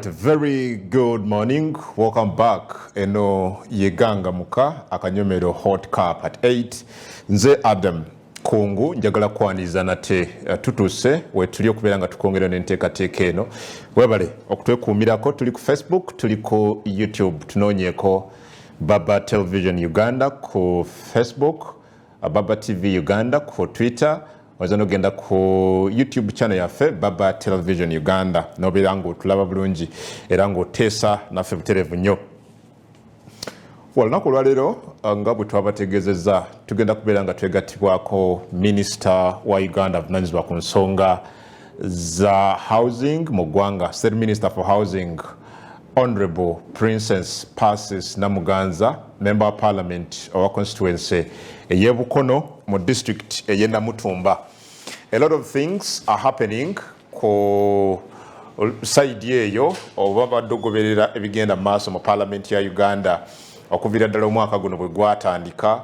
Very good morning. Welcome back. Eno yeganga muka akanyomero hot cup at 8. Nze Adam Kungu njagala kwaniza nate tutuse wetuli okubeera nga tukongera n'enteekateeka eno. Webale okutwekuumirako tuli ku Facebook, tuli ku YouTube, tunoonyeeko Baba Television Uganda ku Facebook, Baba TV Uganda ku Twitter, oyinza n'ogenda ku YouTube channel yaffe Baba Television Uganda n'obeera ng'otulaba bulungi era ng'oteesa naffe butereevu nnyo. Olunaku olwaleero nga bwe twabategeezezza tugenda kubeera nga twegattibwako Minisita wa Uganda avunaanyizibwa ku nsonga za housing mu ggwanga, State Minister for Housing, Honourable Princess Persis Namuganza, Member of Parliament owa constituency ey'e Bukono mu district ey'e Namutumba. A lot of things are happening ku side eyo oba baddogoberera ebigenda maaso mu Parliament ya Uganda okuviira ddala omwaka guno bwe gwatandika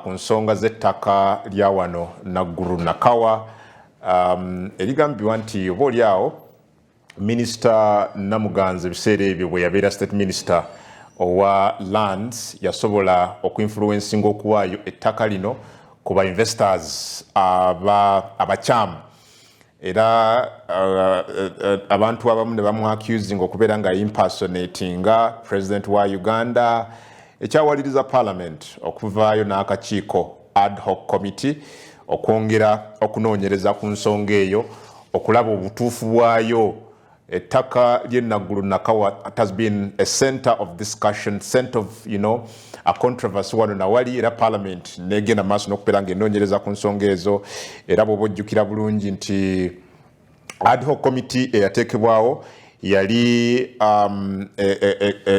ku nsonga z'ettaka lya wano Naggulu Nakawa. Erigambibwa nti oba oliawo Minisita Namuganza ebiseera ebyo bwe yabeera State Minister owa lands yasobola okuinfluencinga okuwaayo ettaka lino ku ba investors abakyamu era abantu abamu ne bamu-accusing okubeera nga impersonatinga President wa Uganda, ekyawaliriza Parliament okuvaayo n'akakiiko ad hoc committee okwongera okunoonyereza ku nsonga eyo okulaba obutuufu bwayo. Ettaka ly'e Naggulu Nakawa has been a center of discussion, center of, a controversy wano na wali era Parliament negenda maaso n'okubeera ng'enoonyereza ku nsonga ezo. Era bw'oba ojjukira bulungi nti ad hoc committee eyateekebwawo yali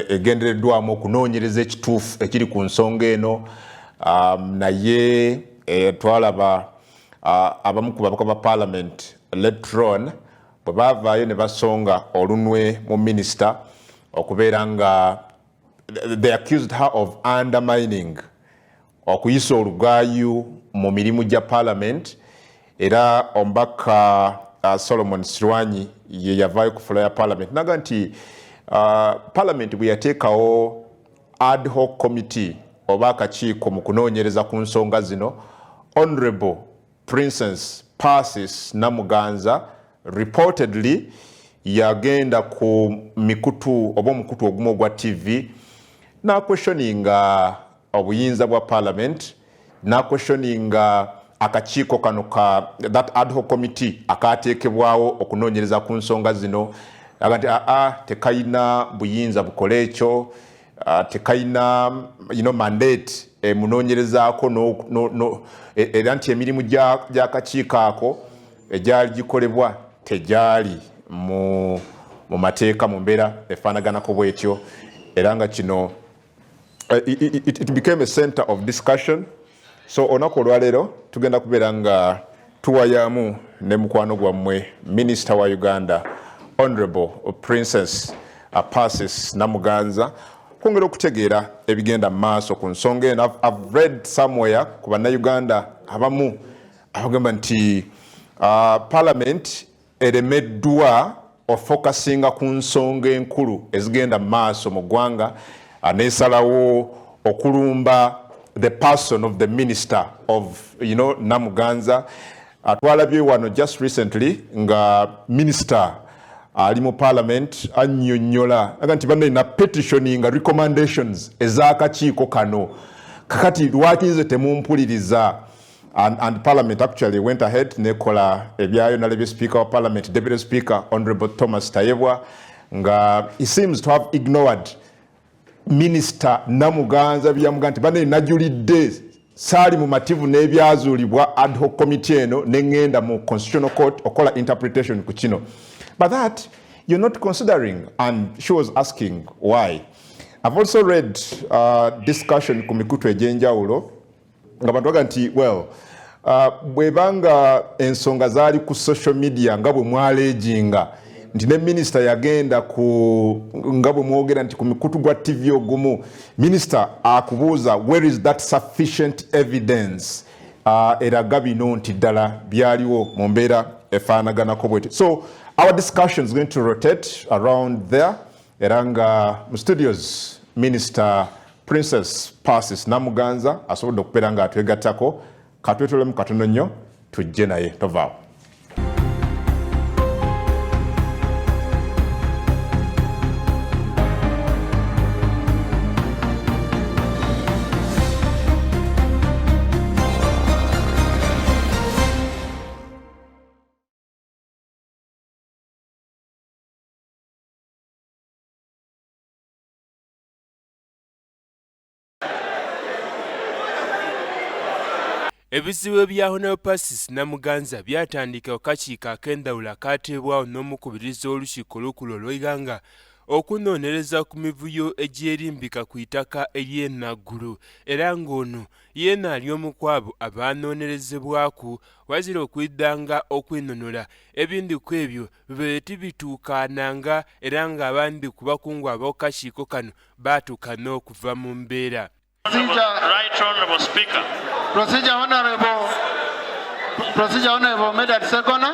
egendereddwamu okunoonyereza ekituufu ekiri ku nsonga eno, naye twalaba abamu ku babaka ba Parliament later on bwe baavaayo ne basonga olunwe mu minisita okubeera nga they accused her of undermining, okuyisa olugaayu mu mirimu gya Parliament. Era omubaka Solomon Sirwanyi ye yavaayo ku floor ya Parliament naga nti Parliament bwe yateekawo ad hoc committee oba akakiiko mu kunoonyereza ku nsonga zino, Honourable Princess Persis Namuganza reportedly yagenda ku mikutu oba omukutu ogumu ogwa TV questioninga obuyinza bwa Parliament, questioninga akakiiko kano ka that ad hoc committee akateekebwawo okunoonyereza ku nsonga zino, agati tekayina buyinza bukole ekyo, tekayina mandate munoonyerezaako era nti emirimu gy'akakiiko ako egyali gikolebwa tegyali mu mateeka mu mbeera efaanaganako bwetyo. Era nga kino it became a center of discussion. So olunaku olwaleero tugenda kubeera nga tuwayamu ne mukwano gwammwe Minisita wa Uganda Honourable Princess Persis Namuganza kwongera okutegeera ebigenda maaso ku nsonga eno. I've read somewhere ku bannayuganda abamu abagamba nti Parliament eremeddwa ofokasinga ku nsonga enkulu ezigenda maaso mu ggwanga, aneesalawo okulumba the person of the minister of Namuganza. Twalabye wano just recently nga minister ali mu Parliament annyonnyola aga nti banne na petitioning recommendations ez'akakiiko kano, kakati lwaki nze temumpuliriza? And Parliament actually went ahead nekola ebyayo nalebye Speaker of Parliament, Deputy Speaker Honourable Thomas Tayebwa nga he seems to have ignored Minister Namuganza byamuga nti bane najulidde saali mu mativu n'ebyazuulibwa ad hoc committee eno n'engenda mu Constitutional Court okola interpretation ku kino. But that you're not considering, and she was asking why. I've also read discussion ku mikutu egy'enjawulo nga bantu baga nti bwebanga ensonga zaali ku social media nga bwe mwaleejinga nti ne minisita yagenda nga bwe mwogera nti ku mikutu gwa TV ogumu minisita akubuuza where is that sufficient evidence eraga bino nti ddala byaliwo mu mbeera efaanaganako bwetyo. So Our discussion is going to rotate around there. Eranga studios Minister Princess Persis Namuganza asobodde okubeera nga atwegattako katwetolemu katono nnyo tujje naye tovaawo. Ebizibu bya Persis Namuganza byatandika okakiiko ak'endawulo akateebwawo n'omukubiriza olukiiko olukulu olw'eggwanga okunoonyereza ku mivuyo egyerimbika ku itaka ery'enaggulu era ng'ono yeena ali omu ku abo abaanoonyerezebwaku wazira okuiddanga okwinonola ebintu ku ebyo bibeere tibituukaananga era ng'abandi ku bakungu ab'akakiiko kano baatuuka n'okuva mu mbeera. Right Honorable Speaker. Procedure Honorable made at second.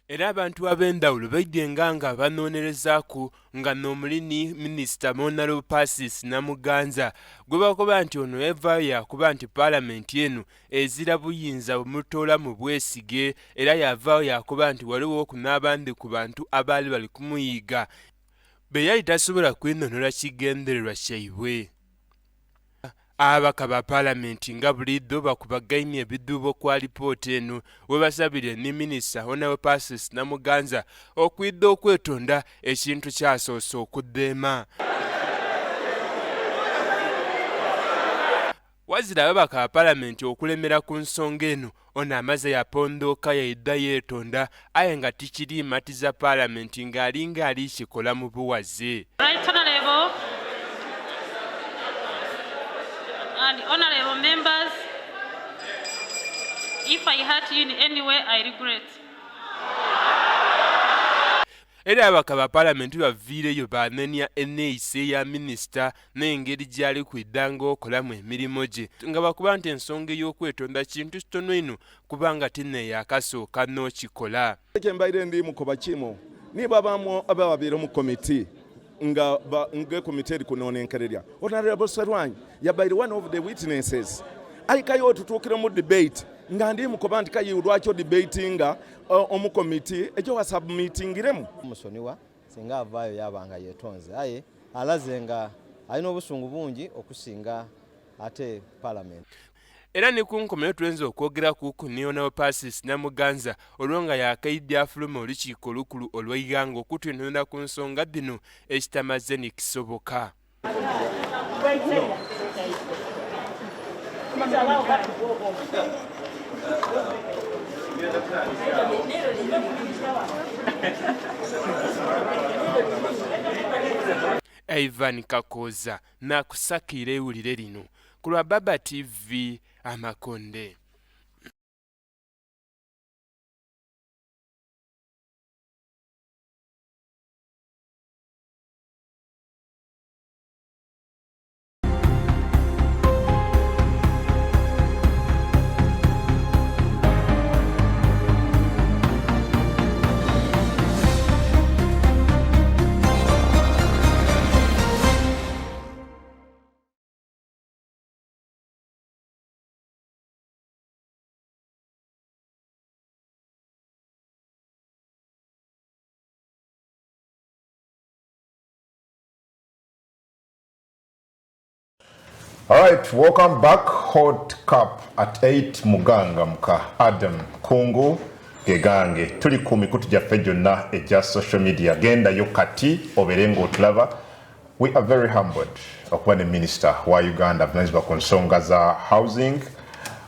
Era abantu ab'endawulo baiddenga nga banoonerezaako nga n'omulini Minisita Honorable Persis Namuganza gwe bakoba nti ono yavaayo yakuba nti Parliamentary eno ezira buyinza bumutoola mu bwesige era yavaayo yakuba nti waliwo n'abandi ku bantu abaali bali kumuyiga be yali tasobola kwinonola kigendererwa kyaibwe. Ababaka ba Parliament nga buliddo bakubaganye ebiduubo kwa lipoota eno we basabire ne Minisita Honorable Persis Namuganza okwidda okwetonda ekintu kyasoose okuddeema. Wazira ababaka ba Parliament okulemera ku nsonga eno ono amaze yapondooka yayidda yeetonda aye nga tikiriimatiza Parliament ng'alinga ali kikola mu buwaze. And honorable members, if I hurt you in any way, I regret. Era ababaka ba Parliament baviireyo banenya enneeyisa eya minisita n'engeri gy'ali kuiddanga okolamu emirimu gye nga bakuba nti ensonga ey'okwetonda kintu kitono ino kubanga tinneeyakasooka n'okikola. Mbaire ndi mukoba kimo niba ababeera mu komiti nga komite eri kunoonenkererya. Honorable Serwanyi yabaire one of the witnesses ayikayo tutuukire mu debate nga ndi mukoba nti kayi lwaki debatinga omu komiti ekyo wasubmitingiremu musoniwa singa avaayo yabanga yetonze aye alaze nga alina obusungu bungi okusinga ate Parliament. Era ne ku nkomeyo tulenze okwogera kuku ne Honorable Persis Namuganza olwo nga yakaidde afuluma olukiiko olukulu olw'eggwanga okutwinonera ku nsonga zino ekitamaze ne kisoboka. Ivan Kakoza nakusakira ewulire lino ku lwa Baba TV Amakonde. All right, welcome back. Hot Cup at 8 Muganga Muka Adam Kungu Gegange. Tuli ku mikutu gyaffe gyonna egya social media. Genda yo kati oberenga otulaba. We are very humbled okuba ne Minister wa Uganda avunaanyizibwa ku nsonga za housing.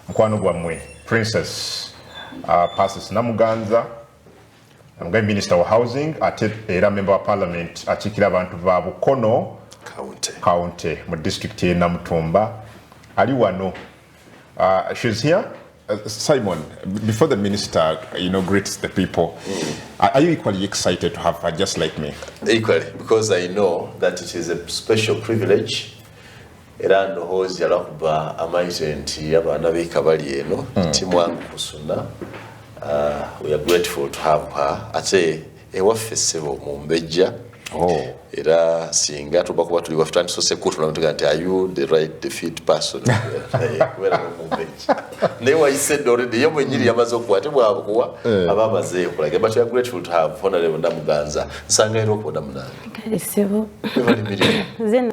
Mukwano gwammwe Princess Persis Namuganza Amugaye Minister wa housing ate era member wa Parliament akiikira abantu ba Bukono County mu district ye Namutumba ali wano. She's here. Simon, before the minister greets the people, are you equally excited to have her just like me? Equally, because I know that it is a special privilege. Era ndohozi yalakuba amazenti y'abaana b'ekabali eno timwangu kusuna. We are grateful to have her. Ate ewaffe ssebo mu Mbejja. Era singa tuba kuba tuli waffe tandisose kutula nti are you the fit person kubera mu Mbejja naye wayisedde already ye mwenyiri yamaze okukwate bwakuwa abamaze okulaga but we are grateful to have Honorable Namuganza. Nsangaire okuboda munange kale ssebo evali mirimu zena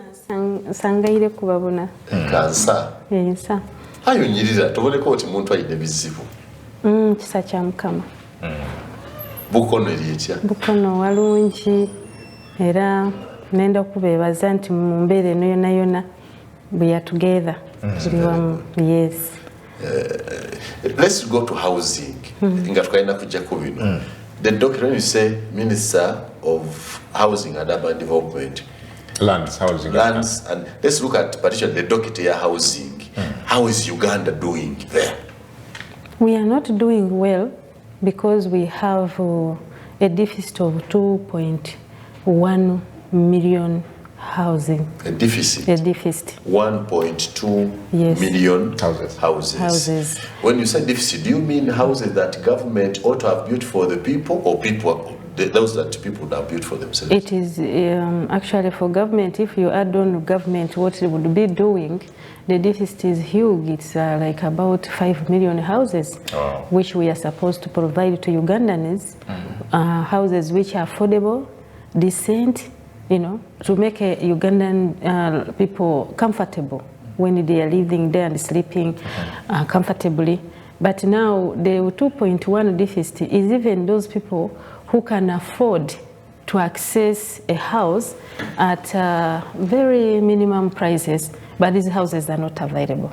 nsangaire kubabona kansa ensa ayonyirira tuboneko oti muntu ayine bizibu kisa kya Mukama bukono eryetya bukono walungi era nenda kubebaza nti mu mbeera eno yona yona we are together tuli wamu. Yes. Let's go to housing. Nga tukaina kujja ku bino. The document you say Minister of Housing and Urban Development. Lands, housing. Lands, and let's look at particularly the docket here housing. How is Uganda doing there? We are not doing well because we have a deficit of 2.1 million housing. A deficit? A deficit. 1.2 million houses. When you say deficit, do you mean houses that government ought to have built for the people or those that people have built for themselves? It is actually for government. If you add on government what it would be doing, the deficit is huge. It's like about 5 million houses, which we are supposed to provide to Ugandans. Houses which are affordable, decent, you know, to make Ugandan people comfortable when they are living there and sleeping comfortably. But now the 2.1 deficit is even those people who can afford to access a house at very minimum prices, but these houses are not available.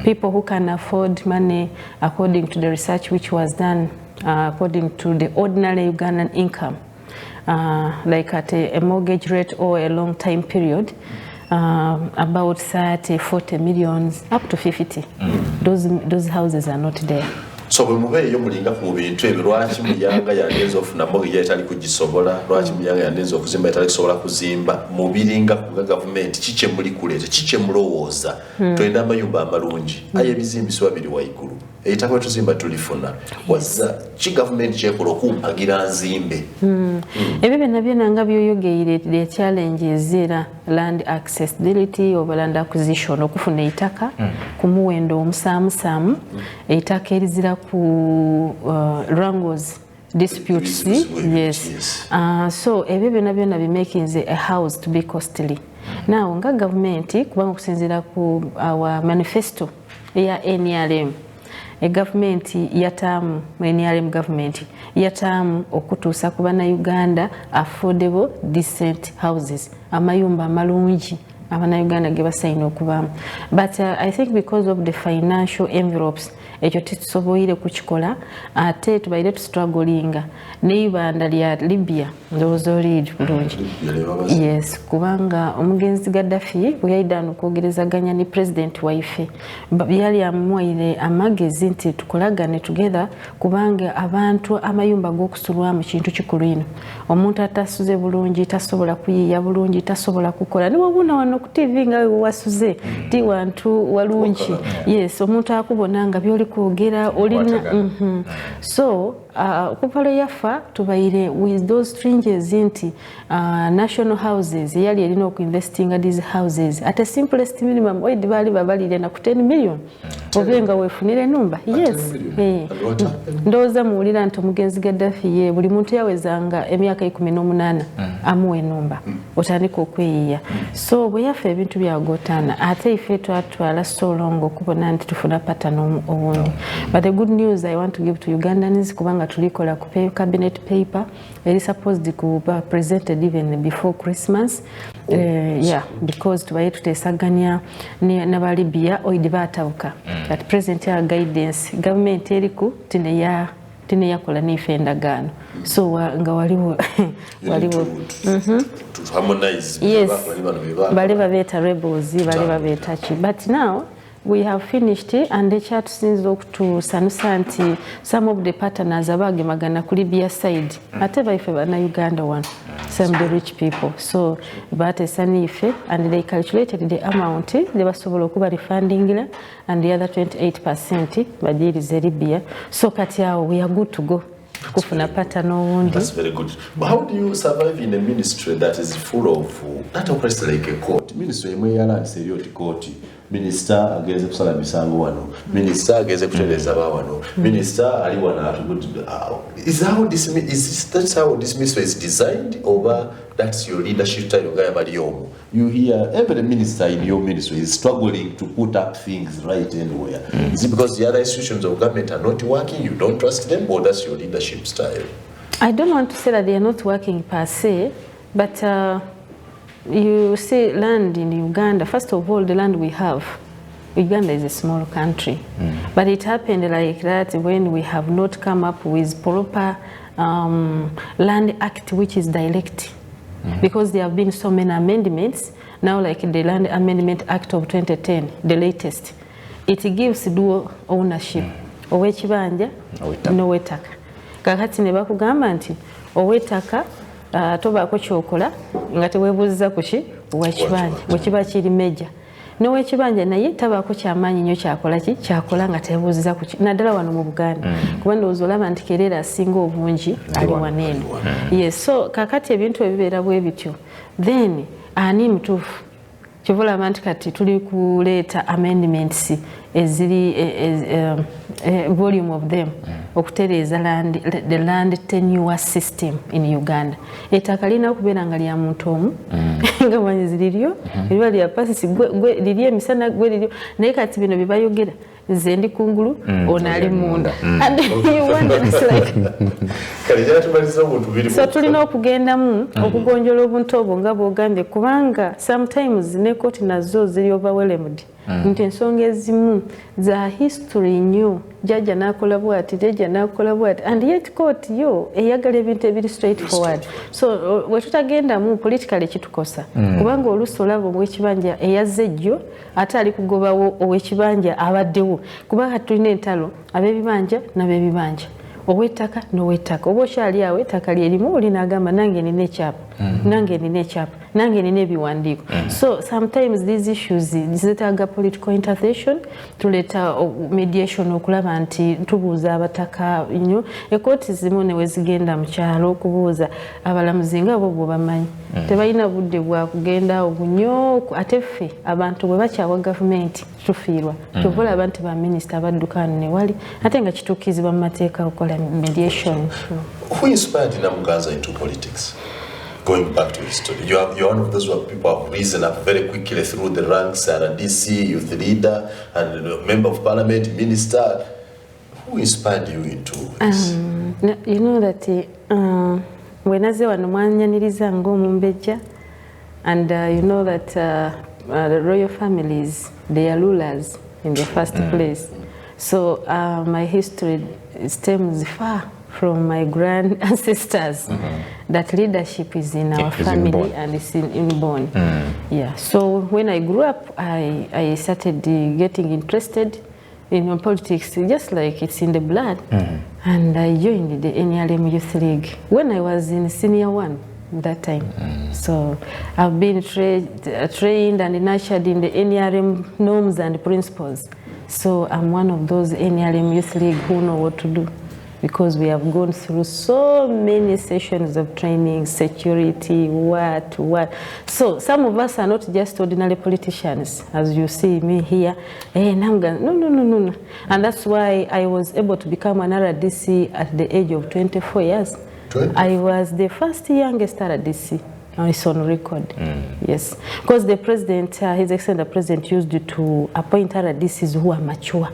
People who can afford money according to the research which was done according to the ordinary Ugandan income, like at a mortgage rate or a long time period, about 30, 40 millions, up to 50. Those houses are not there. So bwe mubeeyo mulinga ku bintu ebyo lwaki muyanga yandenza ofuna mortgage etali kugisobola lwaki muyanga yandenza okuzimba etali kusobola kuzimba mubiringa ku gavumenti kiki muli kuleeta kiki mulowooza twenda amayumba amalungi aye ebizimbisibwa biri waigulu eitako tuzimba tulifuna waza ki gavumenti kyekola okumpagira nzimbe ebyo byonna byonna nga byoyogeire the challenges era land accessibility oba land acquisition okufuna eitaka ku muwendo omusaamusaamu eitaka erizira ku wrangles disputes. Yes. So ebyo byonna bimakings a house to be costly. Now nga government kubanga okusinziira ku our manifesto eya NRM, a government yatamu NRM government yatamu okutuusa ku bannayuganda affordable decent houses, amayumba amalungi abannayuganda ge basayina okubamu. But I think because of the financial envelopes ekyo titusoboire kukikola ate tubaire tustrugglinga neibanda lya Libya ndowooza oliri bulungi. Yes, kubanga omugenzi Gaddafi bwe yaidana okwogerezaganya ne president waife yali amuwaire amagezi nti tukolagane together kubanga abantu amayumba g'okusulwamu kintu kikulu ino. Omuntu atasuze bulungi tasobola kuyiya bulungi tasobola kukola niwabuna wano ku TV nga wasuze ti wantu walungi. Yes, omuntu akubona nga byoli kwogera olina so kupalo yafa tubaire with those stringes nti national houses yali erina okuinvestinga these houses at a simplest minimum oid bali babalire na ku 10 million obenga wefunire numba. Yes. Ndoza muulira nti omugenzi Gaddafi ye buli muntu yawezanga emyaka 18 amuwe numba otandika okweyiya. So bwe yafa ebintu byagotana ate ife twatwala so long okubona nti tufuna pattern obundi. But the good news I want to give to Ugandans kubanga tulikola ku cabinet paper is supposed to be presented even before Christmas. Yeah, because tubaye tutesaganya n'aba Libya oidi batawuka. At present ya guidance government eriku tineyakola n'ife endagaano. So nga waliwo to harmonize. Yes, bali babeeta rebels bali babeeta ki. But now we have finished and the chat since to Sanusanti, some of the partners abage magana ku Libya side. Ate baife bana Uganda one. Some the rich people. So but sanife and they calculated the amount they basobola okuba refunding and the other 28% badirize Libya. So kati awo we are good to go. kufuna pattern owundi. That's very good. But how do you survive in a ministry that is full of that operates like a court? Ministry emwe yala serioti court. Minister ageze kusala misango wano. Minister ageze kuteleza wano. Minister ali wana is how this that's how this ministry is designed, or that's your leadership style ngaya baliyomo? You hear every minister in your ministry is struggling to put up things right anywhere. Is it because the other institutions of government are not working, you don't trust them, or that's your leadership style? I don't want to say that they are not working per se, but you see land in Uganda, first of all, the land we have, Uganda is a small country, but it happened like that when we have not come up with proper land act which is direct, because there have been so many amendments, now like the Land Amendment Act of 2010, the latest, it gives dual ownership, owekibanja n'ow'ettaka. Kakati ne bakugamba nti ow'ettaka tobaako kyokola nga teweebuuziza ku ki ow'ekibanja bwe kiba kiri meja, n'ow'ekibanja naye tabaako kyamaanyi nnyo kyakola nga teebuuziza ku ki, naddala wano mu Buganda kuba ndowooza olaba nti Kereera asinga obungi ali waneeno. Yes, so kakati ebintu ebibeera bwe bityo, then ani mutuufu? Kivulaba nti kati tuli kuleeta amendments eziri volume of them okutereeza the land tenure system in Uganda. Ettaka lirina okubeera nga lya muntu omu nga mwanyizi liryo liba lya Persis liri emisana gwe liryo, naye kati bino bye bayogera nze ndi kungulu ono ali munda. So tulina okugendamu okugonjola obuntu obwo nga bw'ogambye, kubanga sometimes ne kooti nazo ziri overwhelmed nti ensonga ezimu za history nnyo, jjajja n'akola bw'ati, jjajja n'akola bw'ati, and yet court yo eyagala ebintu ebiri straight forward. So we tutagendamu politically kitukosa, kubanga oluusi olaba ow'ekibanja eyazze ejjo ate ali kugobawo ow'ekibanja abaddewo, kubanga tulina entalo ab'ebibanja n'ab'ebibanja, ow'ettaka n'ow'ettaka. Oba okyali awo ettaka lyerimu oli n'agamba nange nina ekyapa, nange nina ekyapa, nange nina ebiwandiiko. So sometimes these issues zetaaga political intervention, tuleeta mediation okulaba nti tubuuza abataka nnyo. Ekooti zimu ne wezigenda mu kyalo okubuuza abalamuzi nga bo bamanyi, tebalina budde bwa kugenda obunyo, ate ffe abantu bwe bakyawa gavumenti tufiirwa, tuva olaba nti baminisita baddukaano ne wali ate nga kituukizibwa mu mateeka okukola mediation. Who inspired Namuganza into politics? Going back to history, you're one of those people who have risen up very quickly through the ranks, RDC, youth leader, and member of parliament, minister. Who inspired you into this? You know that when I say wanyaniriza ng'omumbejja, and you know that the royal families, they are rulers in the first place. So my history stems far from my grand ancestors. That leadership is in our family and it's inborn. Yeah. So when I grew up, I started getting interested in politics, just like it's in the blood. And I joined the NRM Youth League when I was in senior one that time. So I've been trained and nurtured in the NRM norms and principles. So I'm one of those NRM Youth League who know what to do, because we have gone through so many sessions of training, security, what. So some of us are not just ordinary politicians, as you see me here. Hey, no. And that's why I was able to become an RDC at the age of 24 years. 20? I was the first youngest RDC. It's on record. Yes. Because the president, His Excellency the President, used to appoint RDCs who are mature.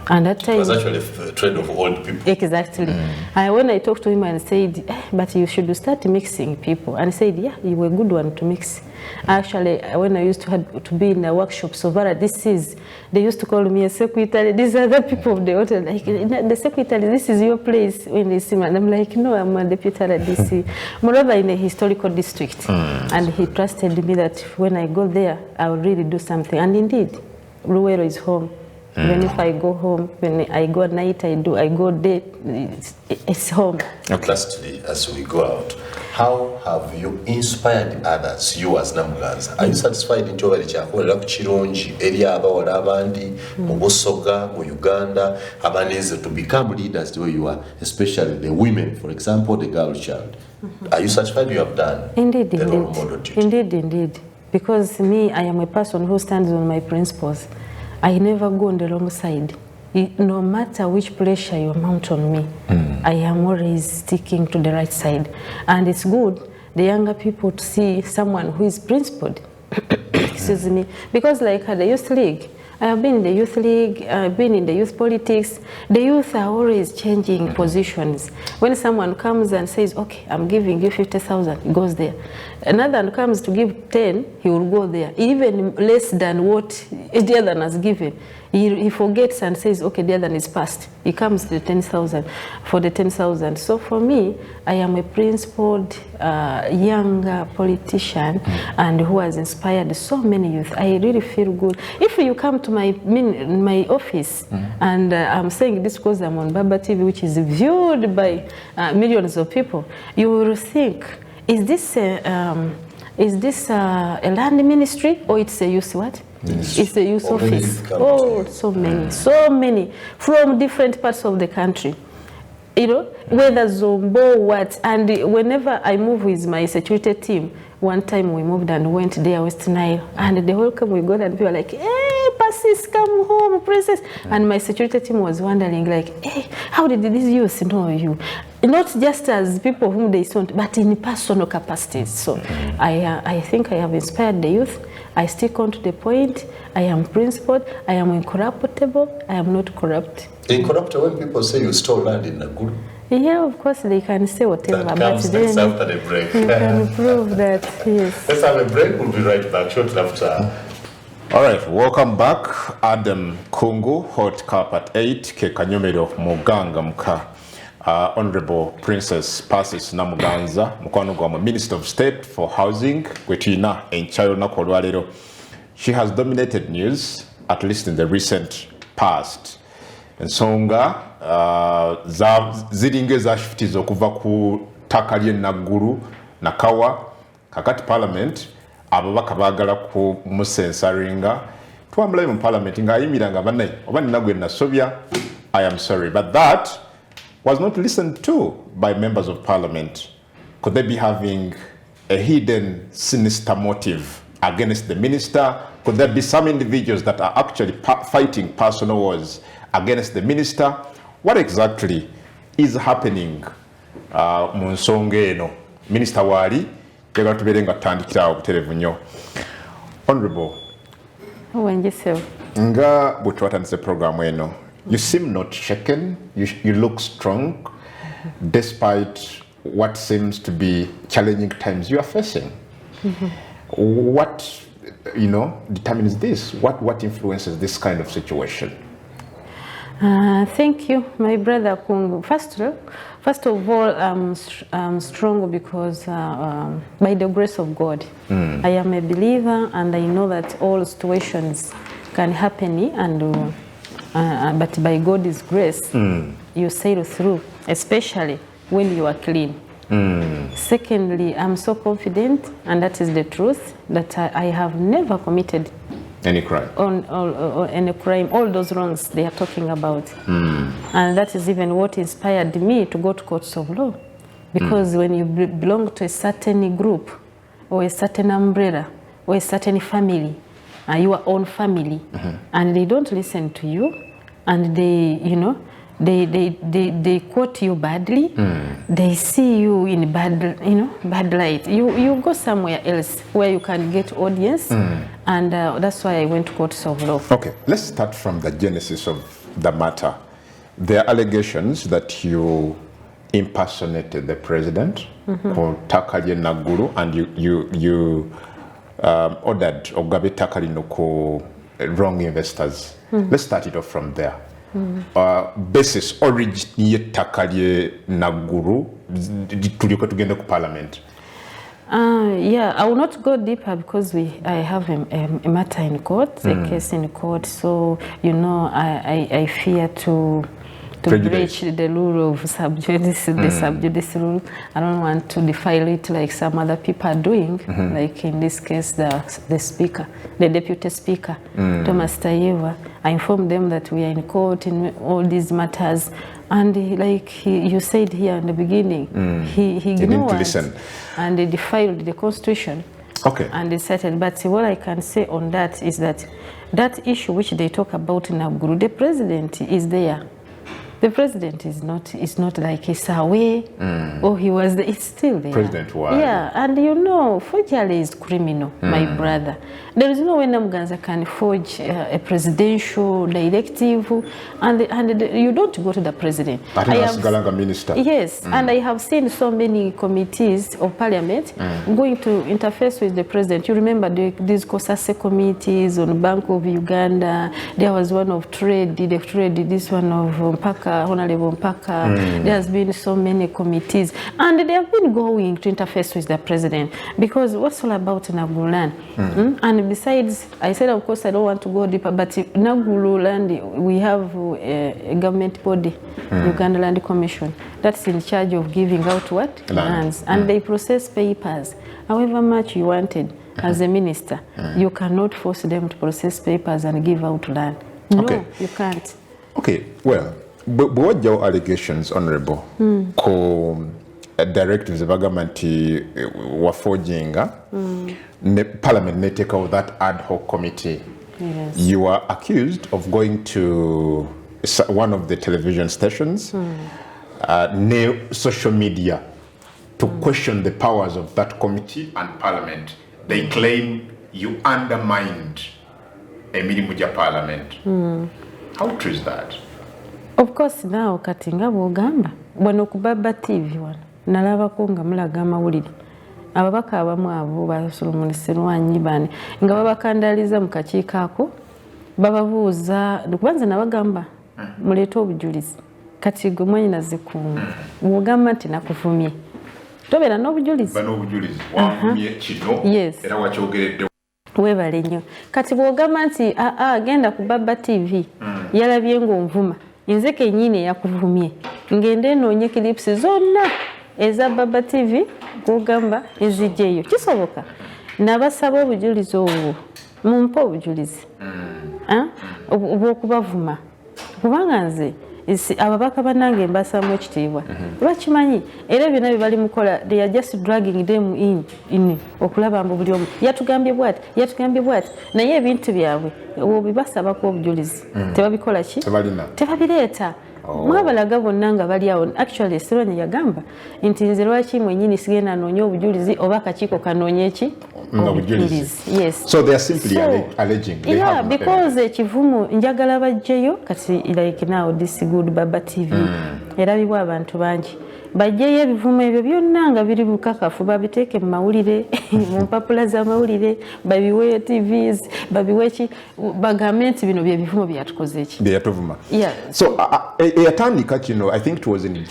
And that time, it was actually a trend of old people. Exactly. When I talked to him and said, but you should start mixing people. And he said, yeah, you were a good one to mix. Actually, when I used to be in the workshops of RDCs, they used to call me a secretary. These are the people of the hotel. Like, the secretary, this is your place when they see me. And I'm like, no, I'm a deputy RDC. Moreover, in a historical district. And he trusted me that when I go there, I will really do something. And indeed, Luwero is home. Even if I go home, when I go at night, I go day, it's home. Okay. Lastly, as we go out, how have you inspired others, you as Namuganza? Are you satisfied in Chobali Chakola Chirunji, area about Abandi, Mobosoga, or Uganda, Abanese to become leaders the way you are, especially the women, for example, the girl child? Are you satisfied you have done? Indeed, the role model duty? Indeed. Because me, I am a person who stands on my principles. I never go on the wrong side. No matter which pressure you mount on me, I am always sticking to the right side. And it's good, the younger people, to see someone who is principled. Excuse me. Because like at the youth league, I have been in the youth league, I've been in the youth politics. The youth are always changing positions. When someone comes and says, okay, I'm giving you 50,000, he goes there. Another comes to give 10, he will go there. Even less than what the other has given. He forgets and says, okay, the other is passed. He comes to the 10,000 for the 10,000. So for me, I am a principled young politician and who has inspired so many youth. I really feel good. If you come to my office and I'm saying this because I'm on Baba TV, which is viewed by millions of people, you will think, is this a land ministry or it's a youth what? It's a youth office. Oh, so many from different parts of the country. You know, whether Zombo, what, and whenever I move with my security team, one time we moved and went there, West Nile, and the welcome we got and people were like, hey, Persis, come home, princess. And my security team was wondering like, hey, how did these youth know you? Not just as people whom they saw, but in personal capacities. So I think I have inspired the youth. I stick on to the point. I am principled. I am incorruptible. I am not corrupt. Incorruptible, when people say you stole land in Naguru? Yeah, of course they can say whatever, that comes but next after the break. You can prove that, yes. Let's have a break. We'll be right back shortly after. All right, welcome back. Adam Kungu, Hot Cup at 8, ke kanyomero muganga muka. Honorable Princess Persis Namuganza mukwano gwa Minister of State for Housing gwetuyina enchayo nako olwaleero. She has dominated news, at least in the recent past. Ensonga ziringa ezashifitiza okuva ku ttaka ly'e Naggulu Nakawa kakati Parliament ababaka baagala ku musensaringa twamulayo mu Parliament ng'ayimiranga bannaye oba nina gwe nasobya. I am sorry, but that was not listened to by members of Parliament. Could they be having a hidden sinister motive against the minister? Could there be some individuals that are actually fighting personal wars against the minister? What exactly is happening mu nsonga eno? Minister waali yagala tubeere nga tutandikira obuterevu nnyo. Honorable, nga bwe twatandise programu eno, you seem not shaken. You look strong, despite what seems to be challenging times you are facing. What, determines this? What influences this kind of situation? Thank you, my brother Kungu. First of all, I'm strong because by the grace of God, I am a believer, and I know that all situations can happen, and but by God's grace, you sail through, especially when you are clean. Secondly, I'm so confident, and that is the truth, that I have never committed any crime. Any crime, all those wrongs they are talking about. And that is even what inspired me to go to courts of law. Because when you belong to a certain group, or a certain umbrella, or a certain family, your own family, and they don't listen to you, and they quote you badly, they see you in bad light. You go somewhere else where you can get audience, and that's why I went to courts of law. Okay, let's start from the genesis of the matter. There are allegations that you impersonated the president, called Takalye Naguru, and you ordered Ogabe Takalino ko wrong investors. Let's start it off from there. Basis origin ye Takalye Naguru tuliko tugenda ku Parliament. Yeah, I will not go deeper because I have a matter in court, a case in court. So, you know, I fear to breach the rule of sub judice, the sub judice rule. I don't want to defile it like some other people are doing, like in this case, the speaker, the deputy speaker, Thomas Tayeva. I informed them that we are in court in all these matters. And you said here in the beginning, he ignored didn't listen. And he defiled the constitution. Okay. And he settled. But what I can say on that is that that issue which they talk about in Naguru, the president is there. The president is not like he's away or he was there. It's still there. President was. Yeah, and you know, forgery is criminal, my brother. There is no way Namuganza can forge a presidential directive, and you don't go to the president. But he was Galanga minister. Yes, and I have seen so many committees of parliament going to interface with the president. You remember these COSASE committees on Bank of Uganda. There was one of trade, this one of Honorable Mpaka. There has been so many committees, and they have been going to interface with the president because what's all about Naguru land. And besides, I said of course I don't want to go deeper, but Naguru land, we have a government body, Uganda Land Commission, that's in charge of giving out what? Lands. And they process papers. However much you wanted as a minister, you cannot force them to process papers and give out land. No, you can't. Okay, well, but what your allegations, Honorable, ko directives of government were forging, Parliament may take out that ad hoc committee. Yes. You are accused of going to one of the television stations, social media, to question the powers of that committee and Parliament. They claim you undermined Emirimuja Parliament. How true is that? Of course now katinga bwogamba bwano ku Baba TV wano nalabako nga mulaga amawulire ababaka abamu abo ba Solomon Serwanyi bane nga babakandaliza mu kakiiko ako bababuuza kubanza nabagamba muleeta obujulizi kati gwe mwennyina zikungu bwogamba nti nakuvumye tobeera n'obujulizi wavumye kino era wakyogeredde webale nnyo kati bwogamba nti genda ku Baba TV yalabye ng'onvuma nze kennyini yakuvumye ngende noonye clips zonna eza Baba TV gwogamba ezijjeyo kisoboka nabasaba obujulizi obwo mumpe obujulizi obwokubavuma kubanga nze ababaka bannange mbasaamu ekitiibwa lwakimanyi era byonna bye bali mukola they are just dragging them in okulaba mbu buli omu yatugambye bwati naye ebintu byabwe bibasabako obujulizi tebabikola ki tebabireeta mwabalaga bonna nga bali awo actually Serwanyi yagamba nti nze lwaki mwennyini sigenda noonya obujulizi oba akakiiko kanoonya eki obujulizi. Yes. So they are simply alleging. Yeah, because ekivumu njagala bajjeyo kati like now this good Baba TV erabibwa abantu bangi bajjeyo ebivumu ebyo byonna nga biri bukakafu babiteeke mu mawulire mu mpapula z'amawulire babiwe TVs babiwe ki bagambe nti bino bye bivumu byatukoze eki byatuvuma. Yeah. So eyatandika kino I think it was in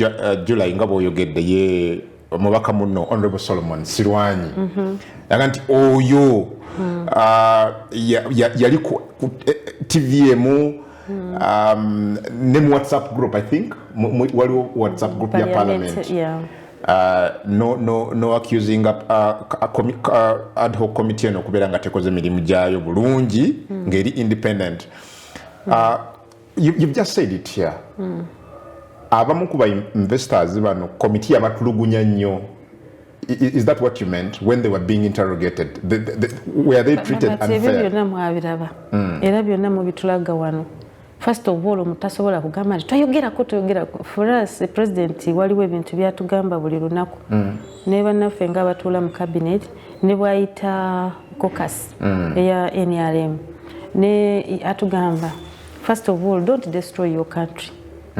July nga bw'oyogedde ye omubaka muno Honorable Solomon Serwanyi yaga nti oyo yali ku TVM ne mu WhatsApp group I think waliwo WhatsApp group ya Parliament. No accusing ad hoc committee no kubeera nga tekoze emirimu gyayo bulungi ngeri independent. You've just said it here. Abamu kuba investors bano committee yabatulugunya nnyo. Is that what you meant when they were being interrogated? Were they treated unfair? Era byonna mubitulaga wano. First of all, mutasobola kugamba nti toyogerako. For us, the president waliwo ebintu byatugamba buli lunaku. Ne bannaffe nga batuula mu cabinet ne bwayita caucus eya NRM ne atugamba, first of all, don't destroy your country.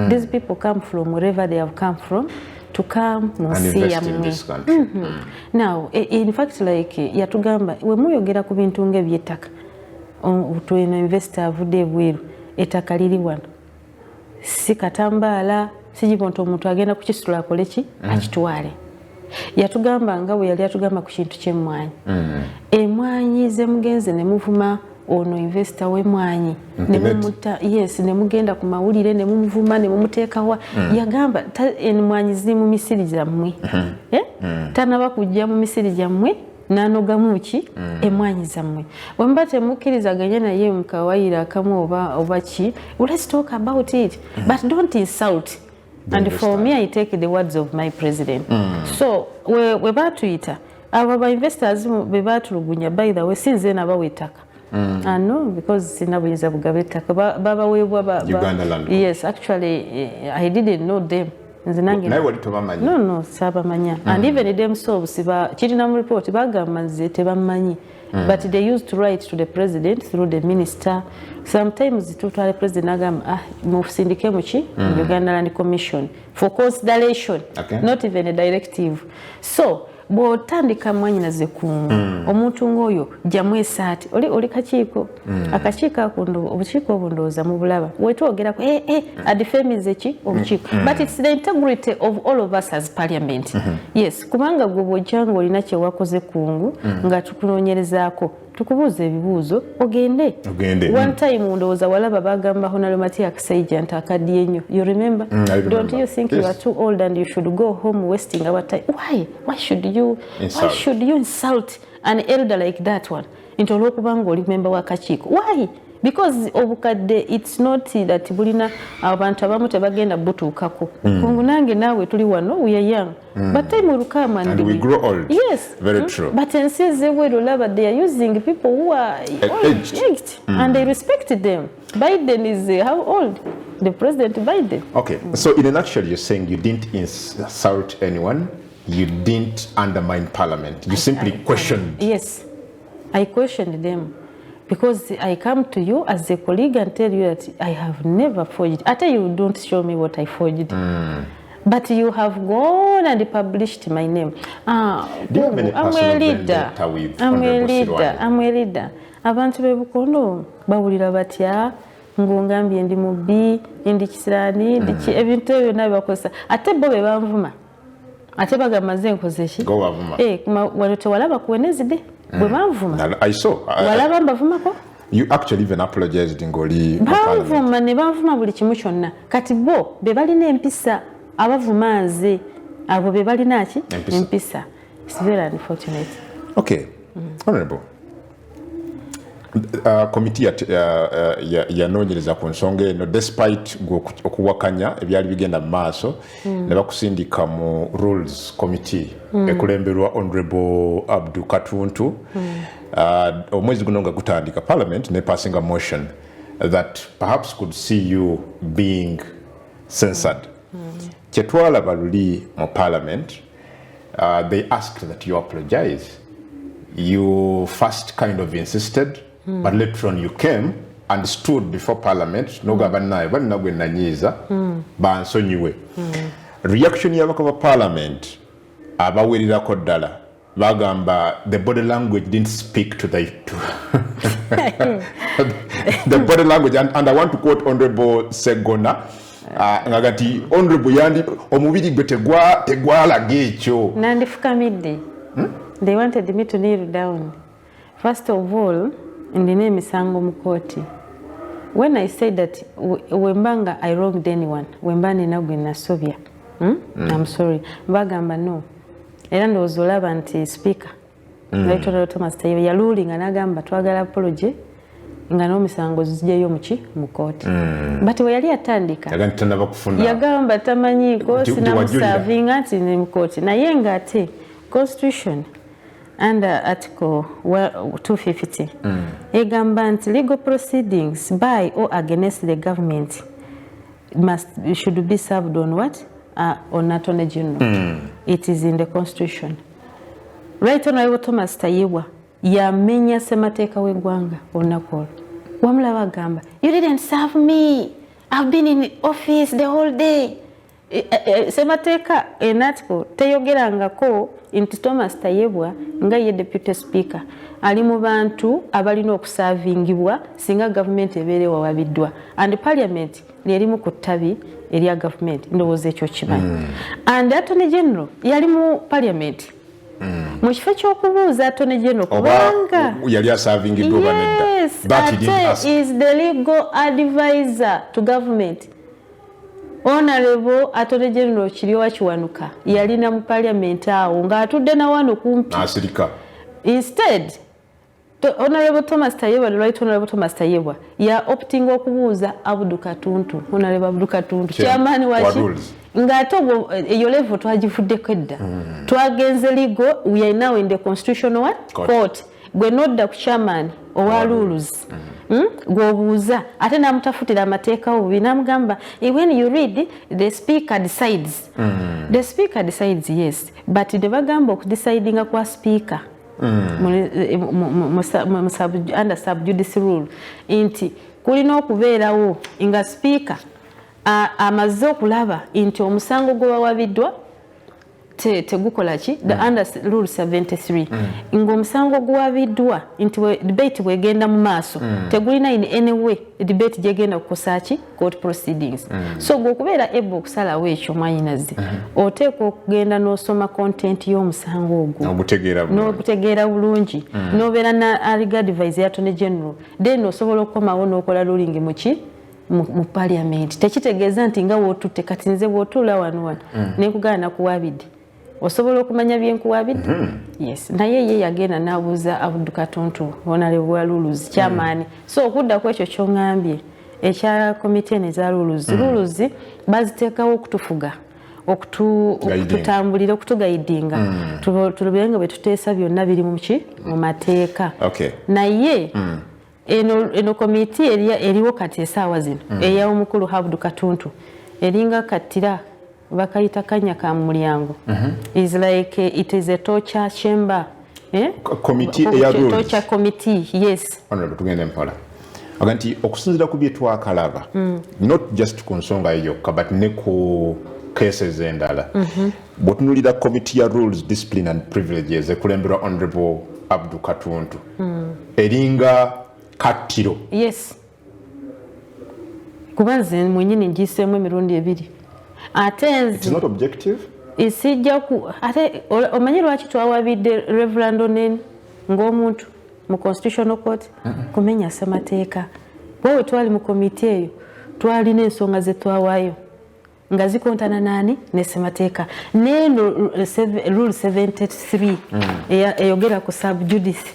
These people come from wherever they have come from to come and invest in this country. Now, in fact, like yatugamba, we muyogera ku bintu ng'eby'ettaka to investor avudde ebweru ettaka liri wano si katambaala si kiponto omuntu agenda kukisitula akole ki akitwale yatugamba nga bwe yali atugamba ku kintu ky'emmwanyi emmwanyi ze mugenze ne muvuma ono investor w'emmwanyi ne mugenda ku mawulire ne mumuvuma ne mumuteekawa yagamba emmwanyi ziri mu misiri gyammwe tanaba kujja mu misiri gyammwe n'anogamu ki emmwanyi zammwe bwe muba temukkirizaganye naye mukawayira akamu oba ki let's talk about it but don't insult. And for me, I take the words of my president. So, we batuyita abo investors be batulugunya by the way since naba wetaka. No, because sinabuyinza bugabe ettaka baba webwa Uganda land. Yes, actually I didn't know them. No, sabamanya. And even themselves kirina mu report bagamba nze tebamanyi. But they used to write to the president through the minister. Sometimes to the president agamba mufusindike muki Uganda Land Commission for consideration, not even a directive. So bw'otandika mwanyinaze ku omuntu ng'oyo gyamu esaati oli kakiiko akakiiko ako obukiiko obwo ndowooza mu bulaba wetwogerako adifemize ki obukiiko but it's the integrity of all of us as parliament. Yes, kubanga gwe bw'ojja ng'olina kye wakoze kungu nga tukunoonyerezaako tukubuuza ebibuuzo ogende. One time ndowooza walaba bagamba Honorable Matia Kisaija nti akaddiye nnyo. You remember? Don't you think you are too old and you should go home wasting our time? Why should you insult an elder like that one? Nti olw'okubanga oli member wa kakiiko. Why? Because obukadde it's not that bulina abantu abamu tebagenda butuukako. Kungu nange naawe tuli wano we are young. But time will come and we grow old. Yes. Very true. But instead they are using people who are aged and they respect them. Biden is how old? The President Biden. Okay. So in a nutshell, you're saying you didn't insult anyone. You didn't undermine Parliament. You simply questioned. Yes. I questioned them. Because I come to you as a colleague and tell you that I have never forged. I tell you, don't show me what I forged. But you have gone and published my name. Do you have any personal vendetta with I'm a leader. Abantu bebukono bawulira batya ngongambye ndi mubi ndi kisirani ndiki ebintu ebyo nabakosa ate bo be banvuma ate bagamaze nkoze ki wano tewalaba kuwenezide bwe banvuma I saw walaba mbavumako. You actually even apologized ngoli banvuma ne banvuma buli kimu kyonna kati bo be balina empisa abavuma nze abo be balina ki empisa. It's very unfortunate. Okay. Honorable, committee yanoonyereza ku nsonga eno despite okuwakanya ebyali bigenda mu maaso ne bakusindika mu rules committee ekulemberwa Honorable Abdu Katuntu omwezi guno nga gutandika Parliament ne passing a motion that perhaps could see you being censored. Kyetwalaba luli mu Parliament, they asked that you apologize. You first kind of insisted, but later on you came and stood before Parliament nogamba naye balina gwe nanyiiza bansonyiwe. Reaction y'abaka ba Parliament abawerirako ddala bagamba the body language didn't speak to the the body language, and I want to quote Honorable Segona ngagati Honorable yandi omubiri gwe tegwalaga ekyo nandifukamidde. They wanted me to kneel down. First of all, in the name Sango Mukoti, when I said that Wembanga I wronged anyone, Wembani Nagwina Sovia, I'm sorry. Bagamba no. Era ndowooza nti speaker. Later Thomas Tayiba ya ruling anagamba twagala apology nga n'omusango zijjayo mu kooti. But we yali atandika. Yagamba tamanyiiko sinamusavinga nti ne mu kooti. Naye nga ate Constitution under Article 250 egamba nti legal proceedings by or against the government should be served on what? On Attorney General. It is in the Constitution. Right Honorable Thomas Tayiwa yamenya ssemateeka w'eggwanga olunaku wamulaba agamba you didn't serve me, I've been in office the whole day. Ssemateeka an article teyogerangako nti Thomas Tayebwa nga ye deputy speaker ali mu bantu abalina okusavingibwa singa government ebeere wawabiddwa and parliament lyeri mu kuttabi erya government ndowooza ekyo kimanyi and attorney general yali mu parliament mu kifo ky'okubuuza attorney general kubanga yali asavingiddwa banedda ate is the legal advisor to government. Honorable Attorney General Kiryowa Kiwanuka yalina mu parliament awo ng'atudde na wano kumpi asirika. Instead Honorable Thomas Tayebwa, the right Honorable Thomas Tayebwa ya opting okubuuza Abdul Katuntu, Honorable Abdul Katuntu chairman wachi ng'ate eyo level twagivuddeko edda twagenze legal, we are now in the constitutional court gwe nodda ku chairman owa rules gwobuuza ate namutafutira amateeka obubi namugamba when you read the speaker decides the speaker decides, yes, but ne bagamba okudecidinga kwa speaker under subjudice rule nti kulina okubeerawo nga speaker amaze okulaba nti omusango gwe bawabiddwa tegukola ki the under rule 73 ng'omusango guwabiddwa nti debate bwegenda mu maaso tegulina in any way debate gyegenda kukosa ki court proceedings so gwokubeera able okusalawo ekyo mwanyinaze oteekwa okugenda n'osoma content y'omusango ogwo n'ogutegeera bulungi n'obeera na legal advice ya Attorney General then osobola okukomawo n'okola ruling mu parliament tekitegeeza nti nga wootutte kati nze bw'otuula wano nekugana nakuwabidde osobola okumanya byenkuwabidde yes naye ye yagenda n'abuuza Abdul Katuntu Honorable Luluzi chairman so okudda ku ekyo ky'oŋŋambye ekya committee eza Luluzi baziteekawo okutufuga okututambulira okutugayidinga tulubenga bwe tuteesa byonna biri mu mateeka naye eno committee eriwo kati esaawa zino eya omukulu Abdul Katuntu eringa katira bakayita kanya ka mulyango is like it is a torture chamber committee ya rules torture committee yes honorable tugende mpola aganti okusinzira ku byetwakalaba not just ku nsonga yokka but ne ku cases endala bwotunulira committee ya rules discipline and privileges ekulemberwa honorable Abdul Katuntu eringa katiro yes kubanze mwenyini ngiseemu emirundi ebiri ate it's not objective isijja ku ate omanyi lwaki twawabidde Reverend Oneni ng'omuntu mu constitutional court kumenya ssemateeka bwe twali mu committee eyo twalina ensonga ze twawaayo nga zikontana nani ne ssemateeka neno rule 73 eyogera ku subjudice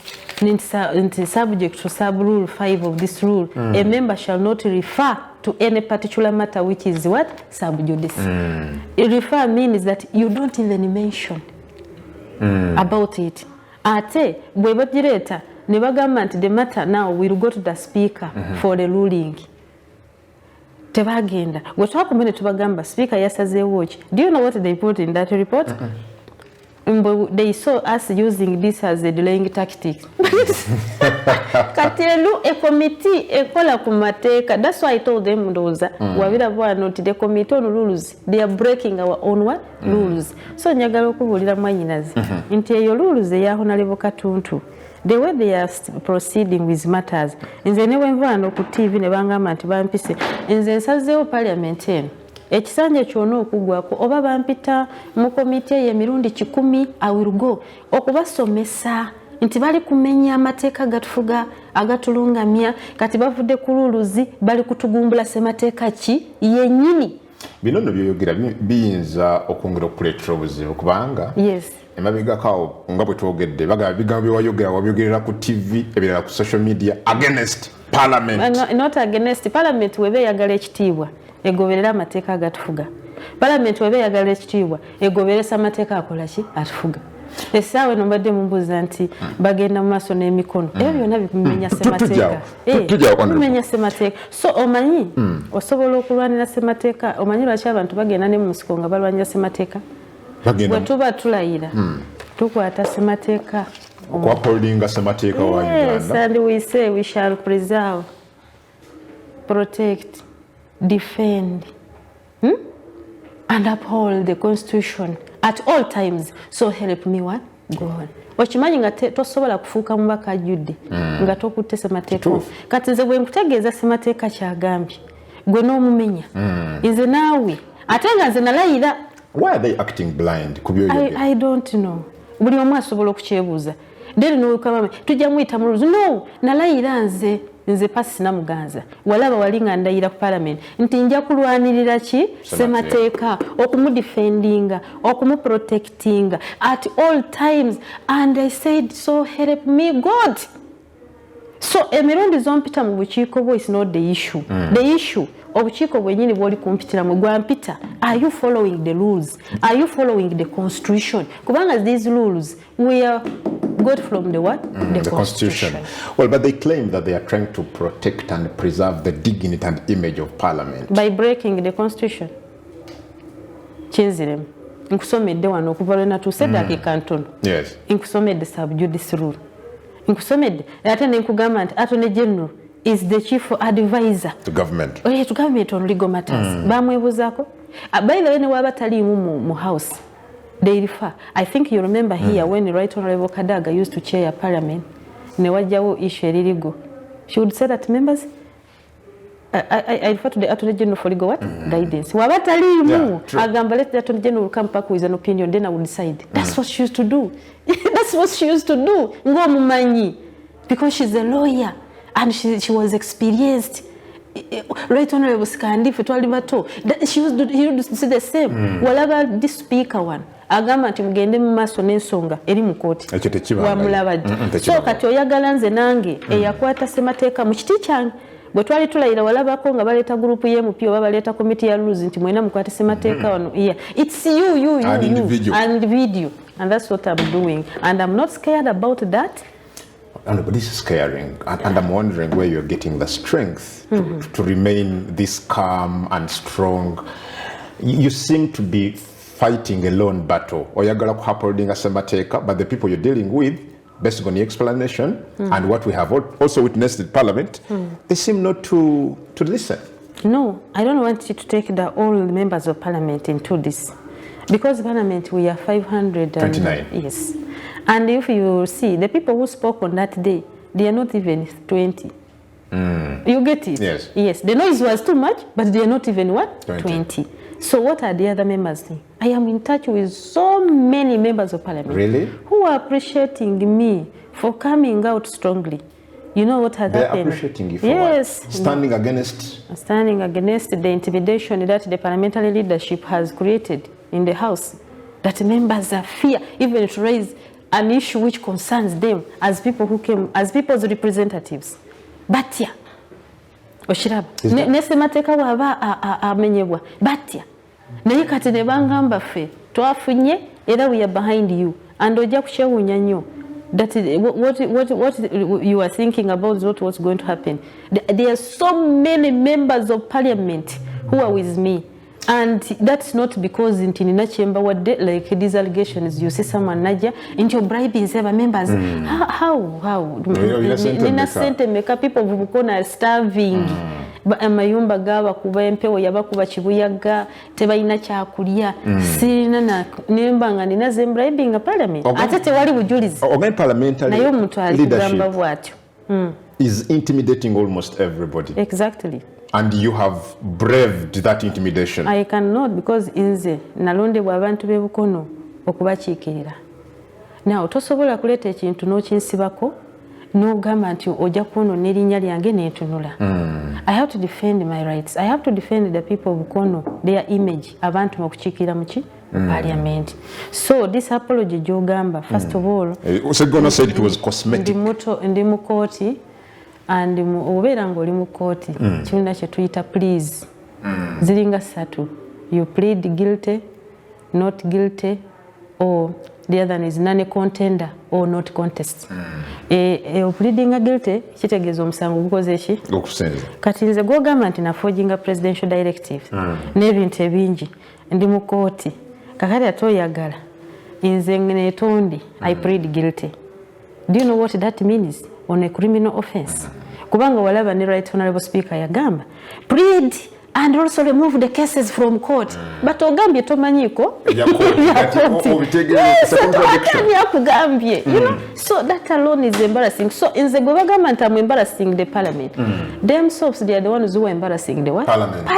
nti subject to sub rule 5 of this rule a member shall not refer to any particular matter which is what subjudice refer means that you don't even mention about it ate bwe bagireta ne bagamba nti the matter now will go to the speaker for the ruling tebagenda gwe twakumene tubagamba speaker yasazeewo ki do you know what they put in that report they saw us using this as a delaying tactic. Katelu a committee ekola kumateka. That's why I told them those wabira bwano the committee on rules they are breaking our own what rules. So nyagala okubulira mwanyinazi nti eyo rules ya Honorable Katuntu the way they are proceeding with matters nze ne wenvano ku TV ne bangamba nti bampise nze nsazeewo parliament eno ekisanja kyonna okugwako oba bampita mu komite y'emirundi 10 I will go okubasomesa nti bali kumenya amateeka gatufuga agatulungamya kati bavudde ku luluzi bali kutugumbula semateeka ki yennyini bino nno byoyogera biyinza okwongera okuleetera obuzibu kubanga yes emabegakawo nga bwe twogedde bagaba bigambo byewayogera wabyogerera ku TV ebirala ku social media against parliament not against parliament webe yagala ekitiibwa egoberera amateeka agatufuga parliament webe yagala ekitiibwa egoberesa amateeka akola ki atufuga essaawa eno mbadde mumbuuza nti bagenda mu maaso n'emikono ebyo byonna bimenya semateeka bimenya semateeka so omanyi osobola okulwanira semateeka omanyi lwaki abantu bagenda ne mu nsiko nga balwanira semateeka bwe tuba tulayira tukwata semateeka okwapolinga semateeka wa Uganda yes and we say we shall preserve protect defend and uphold the constitution at all times. So help me what? God. Okimanyi nga tosobola kufuuka mubaka ajjudde nga tokutte ssemateeka. Kati nze bwe nkutegeeza ssemateeka kyagambye gwe n'omumenya nze naawe ate nga nze nalayira. Why are they acting blind? I don't know. Buli omu asobola okukyebuuza. Then n'okama tujja muyita mu rules. No, nalayira nze Persis Namuganza walaba wali nga ndayira ku parliament nti nja kulwanirira ki ssemateeka okumudefendinga okumuprotectinga at all times, and I said so help me God. So emirundi zompita mu bukiiko bwo is not the issue. The issue obukiiko bwennyini bw'oli kumpitira mu gwampita, are you following the rules? Are you following the constitution? Kubanga these rules we are got from the what? The constitution. Well, but they claim that they are trying to protect and preserve the dignity and image of parliament by breaking the constitution. Kinziremu nkusomedde wano okuva lwe natuuse eddakiika ntono. Yes. Nkusomedde sub judice rule. Nkusomedde ate ne nkugamba nti Attorney General is the chief advisor to government. To government on legal matters. Bamwebuzaako. By the way, ne waba taliimu mu house. They refer. I think you remember here when Right Honorable Kadaga used to chair Parliament, ne wajjawo issue eririgo. She would say that members, I refer to the Attorney General for legal what? Guidance. Waba taliimu. Agamba let the Attorney General come back with an opinion, then I will decide. That's what she used to do. That's what she used to do. Ngomumanyi. Because she's a lawyer and she was experienced. Right Honorable Skandifu twali bato. He used to say the same. Whatever this speaker one. Agamba nti mugende mu maaso n'ensonga eri mu kooti wamulabadde. So kati oyagala nze nange eyakwata ssemateeka mu kiti kyange bwe twali tulayira walabako nga baleeta gurupu y'MP oba baleeta komiti ya rules nti mwena mukwate ssemateeka wano. It's you and video, and that's what I'm doing, and I'm not scared about that. But this is scaring, and I'm wondering where you're getting the strength to remain this calm and strong. You seem to be fighting a lone battle. Oyagala kuhapoldinga ssemateeka, but the people you're dealing with, based on the explanation and what we have also witnessed in Parliament, they seem not to listen. No, I don't want you to take all the members of Parliament into this. Because Parliament, we are 529. Yes. And if you see, the people who spoke on that day, they are not even 20. You get it? Yes. Yes. The noise was too much, but they are not even what? 20. So what are the other members saying? I am in touch with so many members of Parliament. Really? Who are appreciating me for coming out strongly. You know what has happened? They're appreciating you for yes. what? Standing against? Standing against the intimidation that the parliamentary leadership has created in the House. That members are fear even to raise an issue which concerns them as people who came, as people's representatives. Batya. Oshiraba. Nesemateeka waba amenyebwa. Batya. Naye kati ne bangamba ffe twafunye era we are behind you. And ojja kukyewuunya nnyo. That what you are thinking about is not what's going to happen. There are so many members of Parliament who are with me. And that's not because in Nina Chamber, like these allegations, you see someone Naja into your bribing several members. How? Nina sente meka people who are starving. Amayumba gaba kuba empewo yabakuba kibuyaga tebalina kyakulya sirina na nembanga nina zembribing Parliament ate tewali bujulizi parliamentary naye omuntu aligamba bwatyo is intimidating almost everybody. Exactly. And you have braved that intimidation. I cannot, because inze nalondebwa abantu bebukono okubakiikirira. Now tosobola kuleeta ekintu n'okinsibako n'ogamba nti ojja kuwonoona erinnya lyange n'entunula. I have to defend my rights. I have to defend the people of Bukono, their image, abantu mukukiikirira muki Parliament. So this apology gy'ogamba, first of all, Segona said it was cosmetic. Ndi mu kooti and obeera ng'oli mu kooti kirina kye tuyita please ziringa ssatu. You plead guilty, not guilty, or the other is non-contender or not contest. Pleading guilty kitegeeza omusango gukoze ki okusenza. Kati nze gw'ogamba nti naforginga presidential directive n'ebintu ebingi ndi mu kooti kakati ate oyagala nze neetondi I plead guilty. Do you know what that means on a criminal offense? Kubanga walaba ne Right Honorable Speaker yagamba plead and also remove the cases from court. But ogambye tomanyiko. Yakugambye. You know, so that alone is embarrassing. So in the government, I'm embarrassing the parliament. Themselves, they are the ones who are embarrassing the what? Parliament.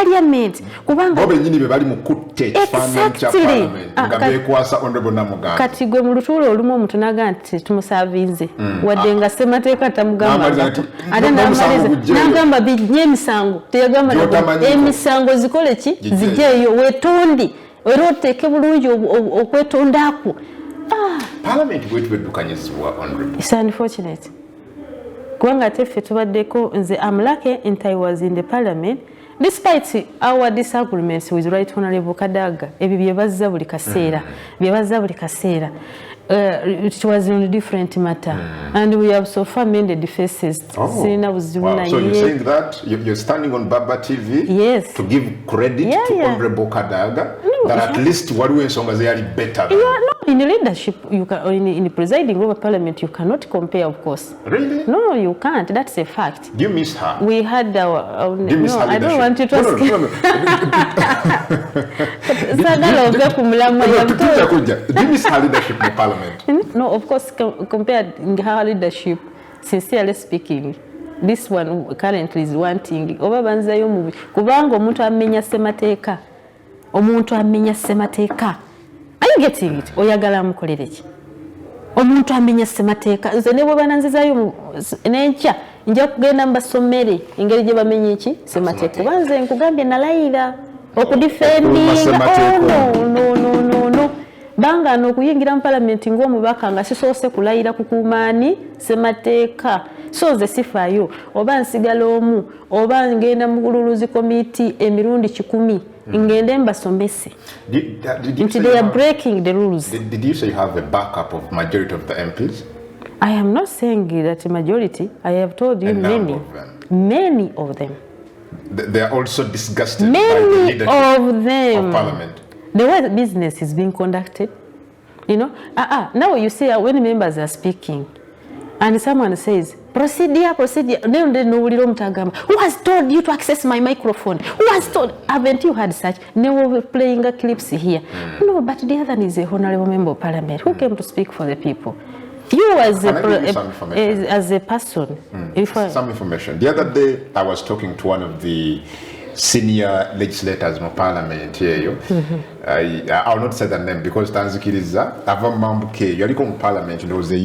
Exactly. Kati gwe mu lutuulo olumu omuntu naga nti tumusavinze wadde nga ssemateeka tamugamba ate n'agamba bijje emisango teyagamba emisango zikole ki zijjeeyo weetondi era oteeke bulungi okwetondako. It's unfortunate kubanga ate ffe tubaddeko nze I'm lucky and I was in the parliament. Despite our disagreements with Right Honorable Kadaga, it was on a different matter, and we have so far made the defenses. Wow. So you're saying that you're standing on Baba TV, yes, to give credit to Honorable Kadaga, that at least what we are better than. In leadership, you can, in presiding over parliament, you cannot compare, of course. Really? No, you can't. That's a fact. Do you miss her? We had our Do you miss her I don't want you to ask. Do you miss her leadership in parliament? No, of course, compared her leadership, sincerely speaking, this one currently is one thing. Obabanzayo mubi. Kubanga omuntu amenya semateeka. Omuntu amenya semateeka. Are you getting it? Oyagala mukolere ki? Omuntu amenya semateeka. Nze ne bwe bananzizayo n'enkya nja kugenda mbasomere engeri gye bamenya iki semateeka. Banze nkugambye nalayira okudifendinga. No. Banga n'okuyingira mu parliament ng'omubaka nga sisoose kulayira kukuumaani semateeka. So nze sifaayo oba nsigala omu oba ngenda mu bululuzi komiti emirundi 10 ngende mbasomese. They are breaking the rules. Did you say you have a backup of majority of the MPs? I am not saying that majority. I have told you many of them. They are also disgusted by the leadership of them. Of parliament. The way business is being conducted, you know. Now you see when members are speaking, and someone says, procedure. Who has told you to access my microphone? Who has told? Haven't you had such? No, we're playing clips here. No, but the other is a honorable member of parliament who came to speak for the people. You as a person. Some information. The other day, I was talking to one of the senior legislators in parliament here. I'll not say the name because tanzikiriza ava mambuke yaliko mu parliament ndoze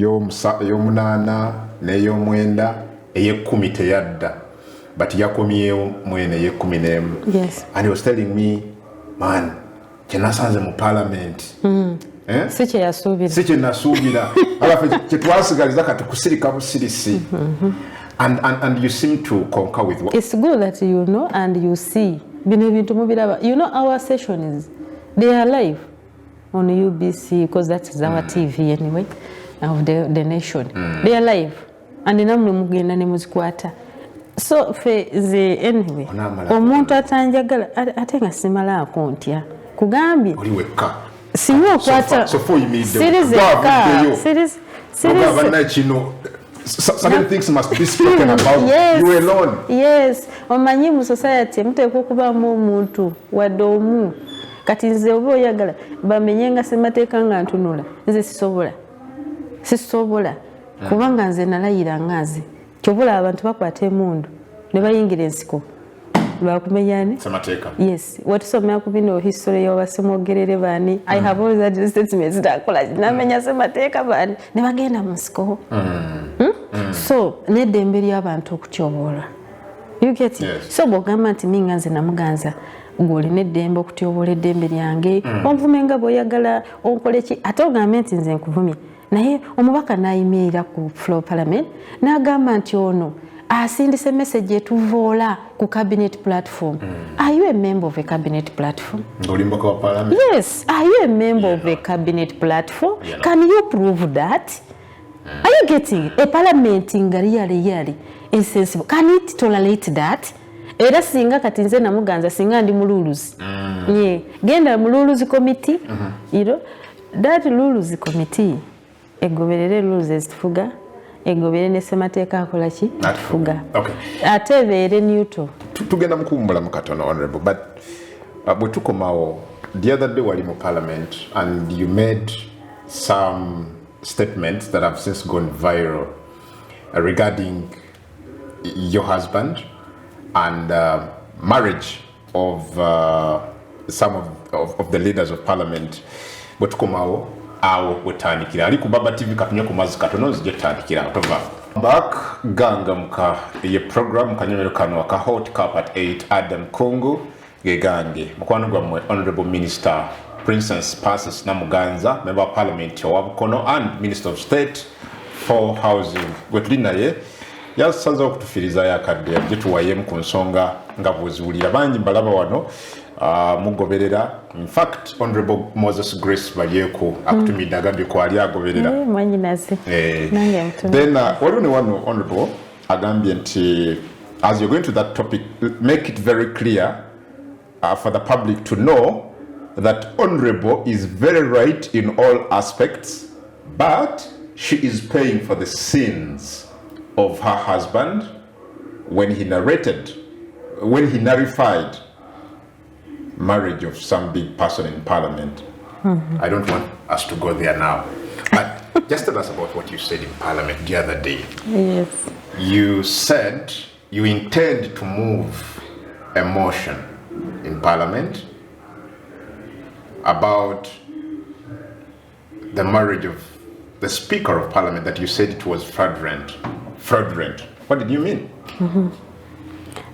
yomunana neyomwenda eye10 teyadda but yakomyeyo mwene eye11. Yes. And he was telling me, man, kyenasanze mu parliament siche nasuubira alafu kyetwasigaliza kati kusirika busirisi. And you seem to concur with what? It's good that you know and you see. You know our sessions, they are live on UBC because that is our TV anyway of the nation. They are live. And namwe mugenda ne muzikwata. So anyway, omuntu atanjagala ate nga simala akontya. Kugambye. Oli wekka. Siwo kwata. So for you meet them. Series. Certain things must be spoken about. Yes. You alone. Yes. Omanyi mu society muteekwa okubamu omuntu wadde omu. Kati nze oba oyagala bamenyenga semateeka nga ntunula. Nze sisobola. Kubanga nze nalayira ngazi. Kyobula abantu bakwata emundu ne bayingira ensiko. Bakumenyani? Semateeka. Yes. Watusomera ku bino history y'obasemogerere bani. I have always had the statements that kola namenya semateeka bani ne bagenda mu nsiko. So n'eddembe ly'abantu okutyobola. You get it? Yes. So bw'ogamba nti minga nze Namuganza ng'olina eddembe okutyobola eddembe lyange onvume nga bw'oyagala onkole ki ate ogambe nti nze nkuvumye naye omubaka n'ayimirira ku floor parliament n'agamba nti ono asindise message etuvoola ku cabinet platform. Are you a member of a cabinet platform? Ng'olimboka wa parliament? Yes. Are you a member of a cabinet platform? Can you prove that? Are you getting it? A parliament nga really insensible. Can it tolerate that? Era singa kati nze Namuganza singa ndi mululuzi. Genda mululuzi committee. You know, that luluzi committee egoberere rules ezitufuga egobere ne semateeka akola ki atufuga. Okay. Ate beere neutral. tugenda mukumbula mukatono honorable, but bwetukomawo the other day wali mu parliament and you made some statements that have since gone viral regarding your husband and marriage of some of the leaders of parliament. Bwetukomawo awo wetandikira ali ku Baba TV katunye ku mazi katono zije tandikira tova back ganga muka ye program kanyomero kano ka hot cup at 8 Adam Kongo gegange mukwano gwa honorable minister Princess Persis Namuganza, member of parliament wa Bukono and minister of state for housing gwetulina ye yasanze okutufiriza yakadde yetuwaye mu nsonga nga bwezulira bangi mbalaba wano mugoberera. In fact, Honorable Moses Grace Balieko akutumida agambye ko ali agoberera. Then waliwo one honorable agambye nti as you're going to that topic, make it very clear for the public to know that honorable is very right in all aspects, but she is paying for the sins of her husband when he nullified marriage of some big person in parliament. I don't want us to go there now, but just tell us about what you said in parliament the other day. Yes. You said you intend to move a motion in parliament about the marriage of the Speaker of Parliament, that you said it was fraudulent. What did you mean?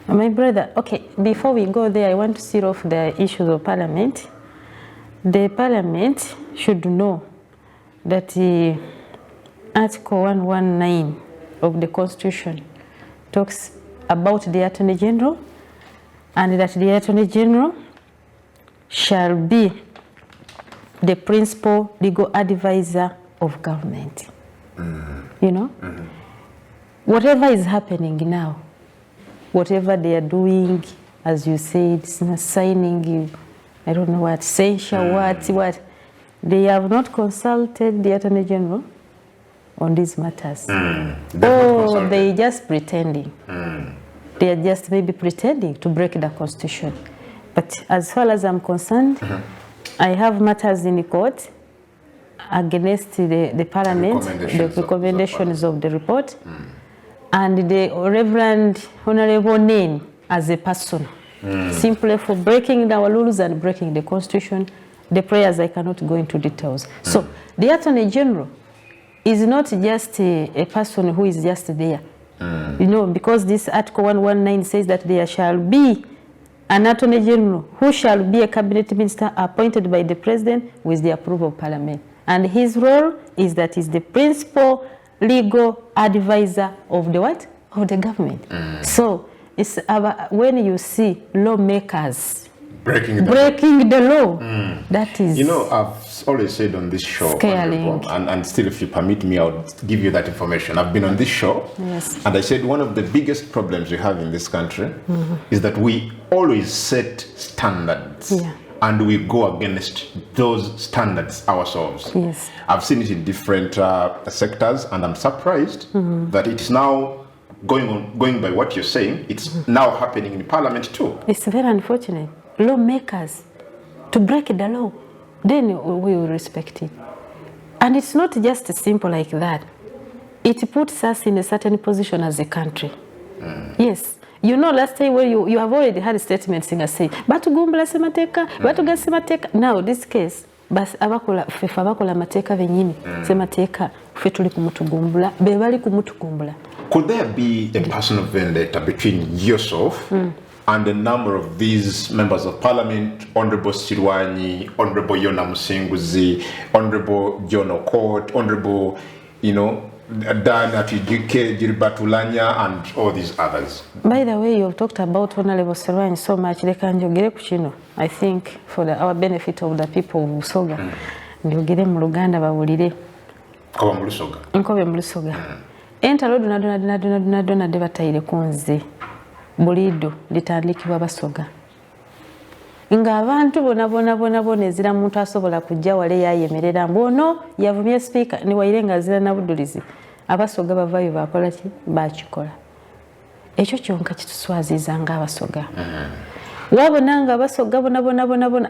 My brother, okay, before we go there, I want to seal off the issues of Parliament. The Parliament should know that Article 119 of the Constitution talks about the Attorney General, and that the Attorney General shall be the principal legal advisor of government. You know? Whatever is happening now, whatever they are doing, as you said, signing, I don't know what, censure, what, they have not consulted the Attorney General on these matters. Or they just pretending. They are just maybe pretending to break the Constitution. But as far as I'm concerned, I have matters in the court against the Parliament, the recommendations of the report, and the Reverend Honorable name as a person, simply for breaking our rules and breaking the Constitution. The prayers, I cannot go into details. So the Attorney General is not just a person who is just there. You know, because this Article 119 says that there shall be an Attorney General who shall be a cabinet minister appointed by the President with the approval of Parliament. And his role is that he's the principal legal advisor of the what? Of the government. So it's when you see lawmakers breaking the law, that is, you know, I've always said on this show, and still, if you permit me, I'll give you that information. I've been on this show, and I said one of the biggest problems we have in this country is that we always set standards. And we go against those standards ourselves. I've seen it in different sectors, and I'm surprised that it's now going by what you're saying. It's now happening in Parliament too. It's very unfortunate. Lawmakers to break the law, then we will respect it. And it's not just simple like that. It puts us in a certain position as a country. Yes. You know, last time where you have already had statements in a say, batugumbula semateka, batuga semateka. Now this case, bas abakola fefa abakola mateka venyini semateka fe tuli kumutugumbula, bebali kumutugumbula. Could there be a personal vendetta between yourself and a number of these members of Parliament, Honorable Sirwanyi, Honorable Yona Musinguzi, Honorable John Okot, Honorable, you know, Dan Atijike, Gilbertulanya, and all these others? By the way, you've talked about Honorable Sirwanyi so much, I think for our benefit of the people of Busoga, njogere mu Luganda bawulire. Koba mu Lusoga. Nkobe mu Lusoga. Entalo dona debatayire kunze. Bulido litandikibwa Basoga. Nga abantu bona ezira muntu asobola kujja wale yayemerera mbono yavumye speaker ni wairenga zira na budulizi. Abasoga bavayo bakola ki bakikola. ekyo kyonka kituswaziza ng'abasoga wabona nga abasoga bona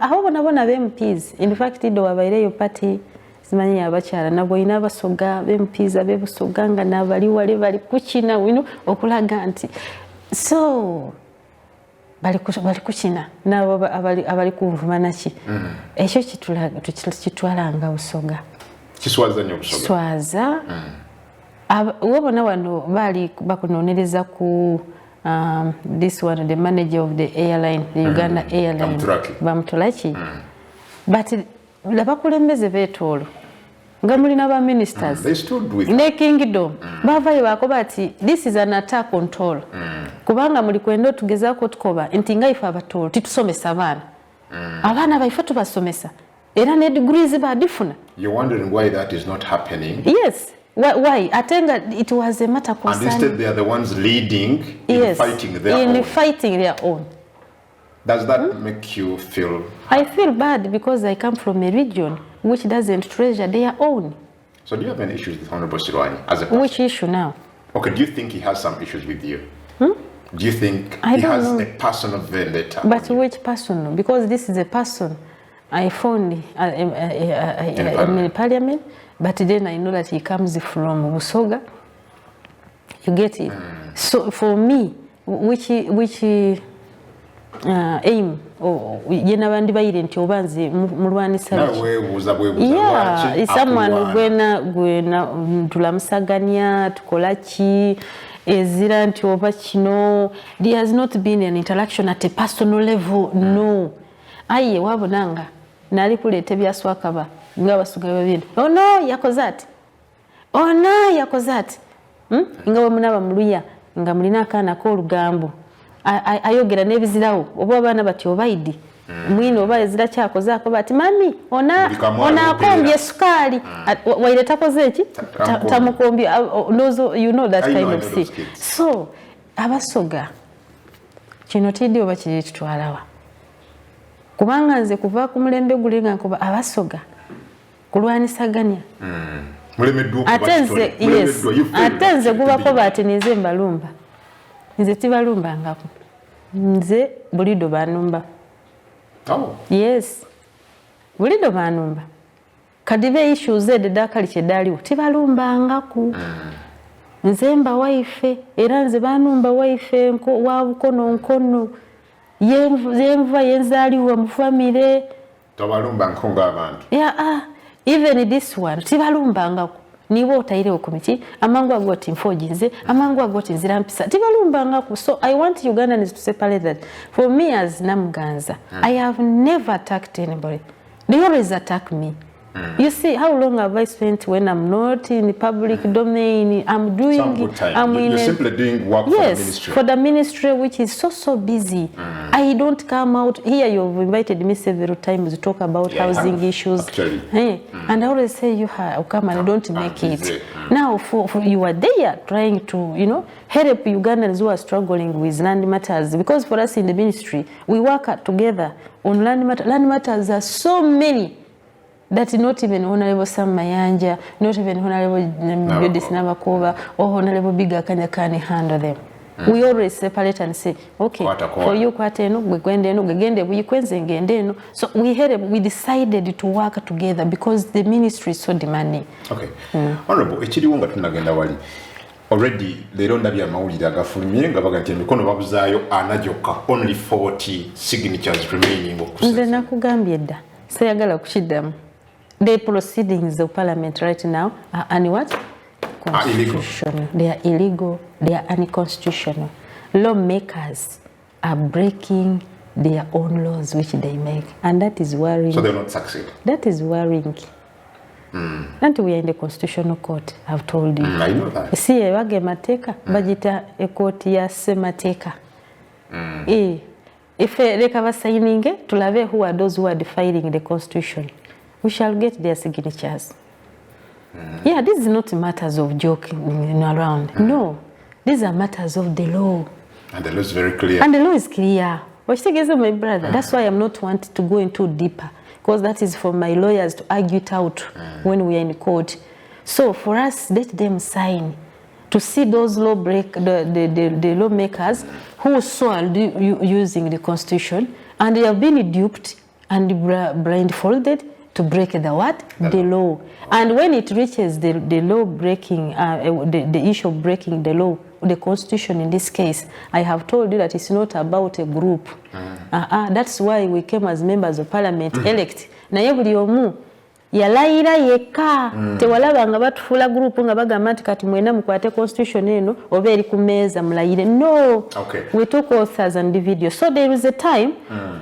aho bona MPs in fact ido wabaireyo party simanyi abakyala nabo ina abasoga MPs abebusoga nga nabali wale bali kuchina wino okulaga nti so bali kuchina nabo abali kuvumana ki ekyo kitwalanga busoga kiswaza nyo busoga swaza wabona wano bali bakunonereza ku this one the manager of the airline the Uganda airline bamutulaki but labakulembeze betolo nga mulina ba ministers they stood with ne kingdom bavayo bakoba ati this is an attack control kubanga muli kwendo tugezaako tukoba nti nga ifa abatolo titusomesa abana baifa tubasomesa era ne degrees badifuna. You're wondering why that is not happening? Yes. Why? Atenga, it was a matter concerning. And instead they are the ones leading in fighting their own. In fighting their own. Does that make you feel? I feel bad because I come from a region which doesn't treasure their own. So do you have any issues with Honorable Sirwani as a person? Which issue now? Okay, do you think he has some issues with you? Do you think he has a personal vendetta? But which person? Because this is a person I found in the Parliament, but then I know that he comes from Busoga. You get it? So for me, which aim yena bandi bayire nti obanze mulwanisa yeah, is someone gwena tulamusaganya tukolaki ezira nti oba kino. There has not been an interaction at a personal level. No. Aye wabonanga nali kulete byaswakaba nga basuga babindi. Oh no yakozati. Oh no yakozati. Nga bamunaba muluya nga mulina akaana ko lugambo. Ayogera nebizirawo oba abana bati obaidi mwino oba ezira kyakozaako bati mami ona akombye sukali waire takoze eki tamukombye you know that kind of thing. So abasoga kino tidde oba kiri tutwalawa kubanga nze kuva ku mulembe gulinga nkoba abasoga kulwanisaganya atenze gubako bati nize mbalumba. Nze tibalumba ngako. Nze bulido banumba. Oh. Yes. Bulido banumba. Kadive issues zede dakali chedaliwo tibalumba ngako. Nze mba waife era nze banumba waife nko wabukono nkono yenva yenzaliwa mu family. Tobalumba nkonga abantu. Yeah, even this one tibalumba ngako. Niwo otairewo komiti amangu agoti mfojinze amangu agoti nzirampisa tibalumbanga ku. So I want Ugandans to separate that. For me as Namuganza, I have never attacked anybody. They always attack me. You see how long have I spent when I'm not in the public domain? I'm doing some good time. You're simply doing work for the ministry. For the ministry, which is so busy. I don't come out here. You've invited me several times to talk about housing issues. Actually. And I always say you come and don't make it. Now for you are there trying to help Ugandans who are struggling with land matters, because for us in the ministry we work together on land matters. Land matters are so many that not even Honorable Sam Mayanja, not even Honorable Judith Nabakova or Honorable Biga Kanyakani handle them. We always separate and say, okay, for you so we decided to work together because the ministry is so demanding. Okay. Honorable, already they don't have your mawulire agafulumye nga baga nti emikono babuzaayo anajoka only 40 signatures remaining. Nze nakugambye dda sayagala kukiddamu. The proceedings of Parliament right now are what? Constitutional. They are illegal. They are unconstitutional. Lawmakers are breaking their own laws which they make, and that is worrying. So they will not succeed. That is worrying. Until we are in the constitutional court, I've told you. I know that. See, wage mateka, bajita a court ya semateka. If they signing to lave who are those who are defiling the constitution, we shall get their signatures. Yeah, this is not matters of joking around. No, these are matters of the law. And the law is very clear. And the law is clear. My brother. That's why I'm not wanting to go into deeper, because that is for my lawyers to argue it out when we are in court. So for us, let them sign. to see those the lawmakers who saw using the constitution, and they have been duped and blindfolded to break the what? The law. And when it reaches the law breaking, the issue of breaking the law, the constitution in this case, I have told you that it's not about a group. That's why we came as members of parliament elect. Naye buli omu yalayira yekka tewalaba nga batufuula group nga bagamba nti kati mwena mukwate constitution eno oba eri ku meeza mulayire. No, we took oath as individuals. So there is a time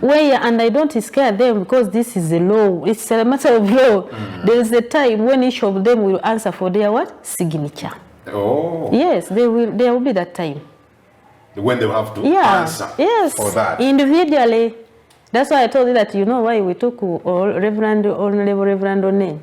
where, and I don't scare them because this is a law, it's a matter of law. There is a time when each of them will answer for their what? Signature. Yes, there will be that time when they will have to answer for that individually. That's why I told you that, you know why we took Honorable Reverend One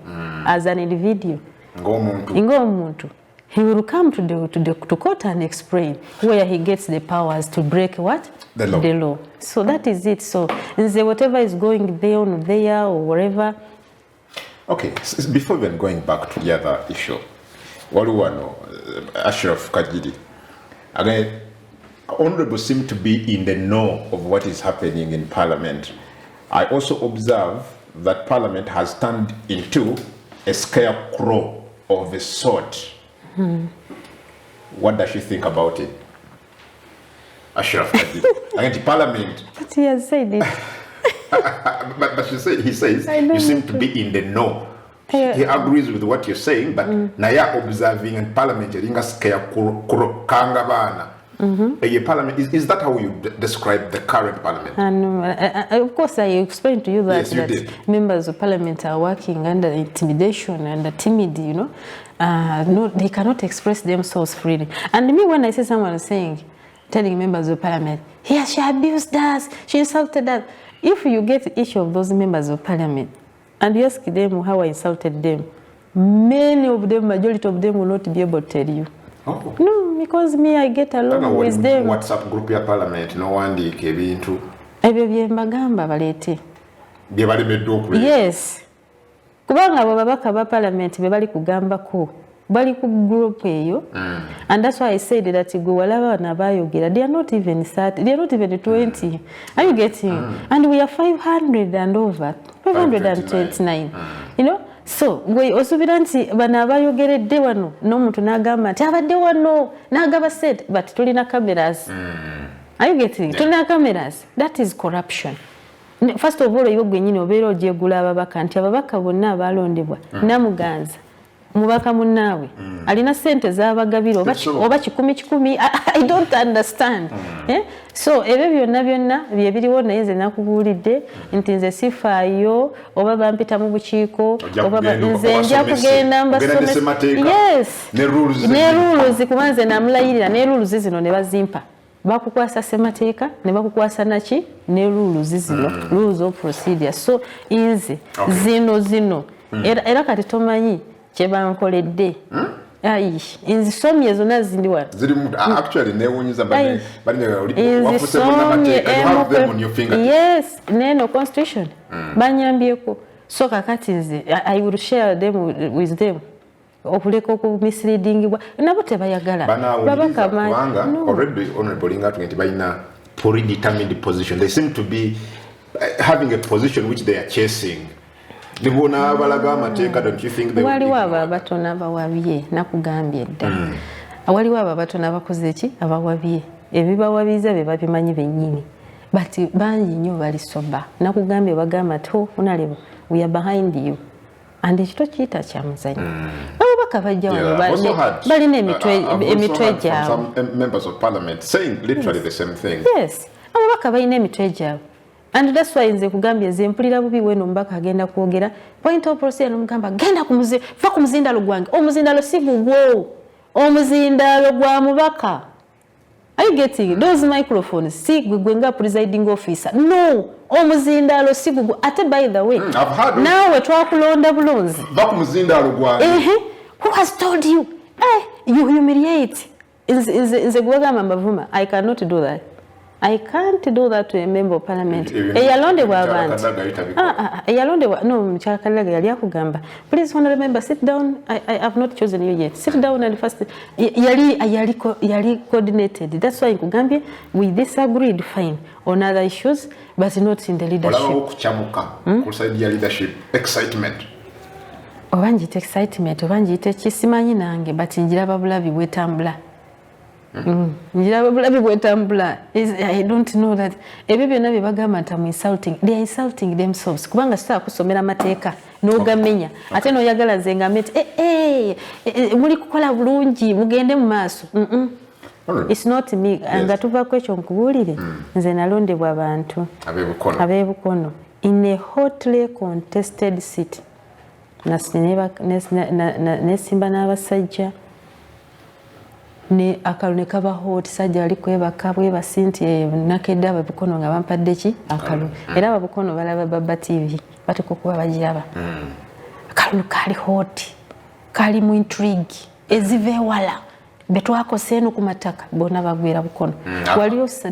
as an individual. Ngomuntu. He will come to court and explain where he gets the powers to break what? The law. So that is it. So whatever is going there or wherever. Okay, so before even going back to the other issue, Waluwano, Ashraf Kajidi, again, Honorable seem to be in the know of what is happening in Parliament. I also observe that Parliament has turned into a scarecrow of a sort. What does she think about it? Ashraf Kadi. Again, Parliament. But he has said it. but he says you seem to be in the know. He agrees with what you're saying, but Naya observing in Parliament, you're scarecrow kangabana. Parliament, is that how you describe the current Parliament? And of course, I explained to you that, members of Parliament are working under intimidation and timid, you know. No, they cannot express themselves freely. And me, when I see someone telling members of Parliament, yes, she abused us, she insulted us. If you get each of those members of Parliament and you ask them how I insulted them, many of them, majority of them will not be able to tell you. No, because me, I get along with them. WhatsApp group ya Parliament, no wandiika ebintu. Ebyo bye mbagamba baleete. Bye balemedde okuleka. Yes. Kubanga abo babaka ba Parliament be bali kugambako. Bali ku group eyo. And that's why I said that gwe walaba nabayogera. They are not even 30. They are not even 20. Are you getting? And we are 500 and over. 529. You know? So, we osubira nti bana abayogeredde wano n'omuntu n'agamba nti abadde wano n'agaba said, but tulina cameras. Are you getting? Tulina cameras. That is corruption. First of all, iwe gwenyini obeera ogyegula ababaka nti ababaka bonna abalondebwa Namuganza mubaka munaawe alina sente z'abagabira oba kikumi. I don't understand. So ebyo byonna bye biriwo naye nze nakubuulidde nti nze sifaayo oba bampita mu bukiiko oba nze nja kugenda mbasomesa. Yes, ne rules kuba nze namulayirira ne rules zino ne bazimpa. Bakukwasa semateeka ne bakukwasa naki ne rules zino, rules of procedure. So inze zino era kati tomanyi kye bankoledde. Inzisomye zonna zindi wano. Actually newunyiza bali yes, neno constitution banyambyeko. So kakati nze I will share them with them. Okuleka okumisleadingibwa nabo tebayagala babaka kubanga already honorable ingatu nti balina predetermined position. They seem to be having a position which they are chasing. Libona abalaga amateeka, don't you think they will be? Waliwo abatono abawabye nakugambye dda. Waliwo abatono abakoze ki abawabye ebibawabiza be babimanyi bennyini. But bangi nnyo bali soba. Nakugambye bagamba to unalebo we are behind you. And ekito kiyita kya muzanyo. Ababaka bajja wano balina emitwe gyabwe. Some members of Parliament saying literally the same thing. Yes, ababaka balina emitwe gyabwe. And that's why nze kugambye nze mpulira bubi weno mbaka agenda kwogera point of procedure nomugamba genda fa ku muzindalo gwange. Omuzindalo si gugwo, omuzindalo gwa mubaka. Are you getting those microphones? Si gwe nga presiding officer. No, omuzindalo si gugwo. Ate by the way, nawe twakulonda bulonzi ba ku muzindalo gwange. Who has told you? You humiliate. Nze gwagamba mbavuma. I cannot do that. I can't do that to a member of parliament. Eyalondebwa abantu. Eyalondebwa no Mukyala Kalaga yali akugamba. Please honorable member sit down. I have not chosen you yet. Sit down and first yali coordinated. That's why nkugambye we disagreed fine on other issues but not in the leadership. Olaba okuchamuka kusaidia leadership excitement. Obanjite excitement obanjite kisimanyi nange but njiraba bulabi bwetambula. Njiraba bulabi bwetambula. I don't know that. Ebyo byonna bye bagamba nti insulting. They are insulting themselves. Kubanga sita kusomera mateeka n'ogamenya. Ate n'oyagala nze ngambe nti muli kukola bulungi mugende mu maaso. It's not me. Nga tuva ku ekyo nkubuulire nze nalondebwa abantu ab'ebukono in a hotly contested seat. Nesimba n'abasajja ne akalu ne kaba hot sajja ali kwebaka bwebasi nti nakedde ababukono nga bampadde ki akalu era ababukono balaba Baba TV bateko kuba bagiraba akalu kali hot kali mu intrigue ezive ewala betwakose eno ku mataka bonna bagwira bukono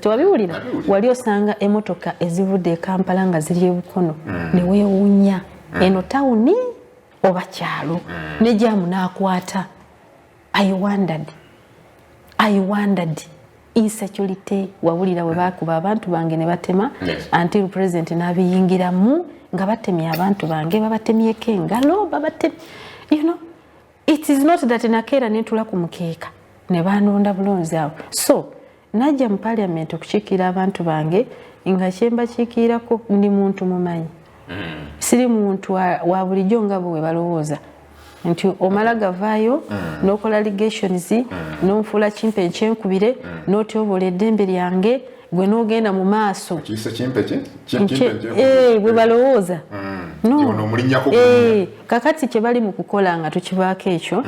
tewabiwulira wali osanga emotoka ezivudde e Kampala nga ziri ebukono ne weewuunya eno tawuni oba kyalo ne jamu n'akwata. I wondered insecurity wawulira we bakuba abantu bange ne batema until president n'abiyingiramu nga batemye abantu bange babatemyeko engalo you know it is not that nakeera netula ku mukeeka ne banonda bulonzi awo so najja mu parliament okukiikira abantu bange nga kyemba kiikirako ndi muntu mumanyi siri muntu wa bulijjo nga bwe balowooza nti omala gavaayo n'okola allegations n'onfuula kimpe ekyenkubire n'otyobola eddembe lyange gwe n'ogenda mu maaso bwe balowooza kakati kye bali mu kukola nga tukibaako ekyo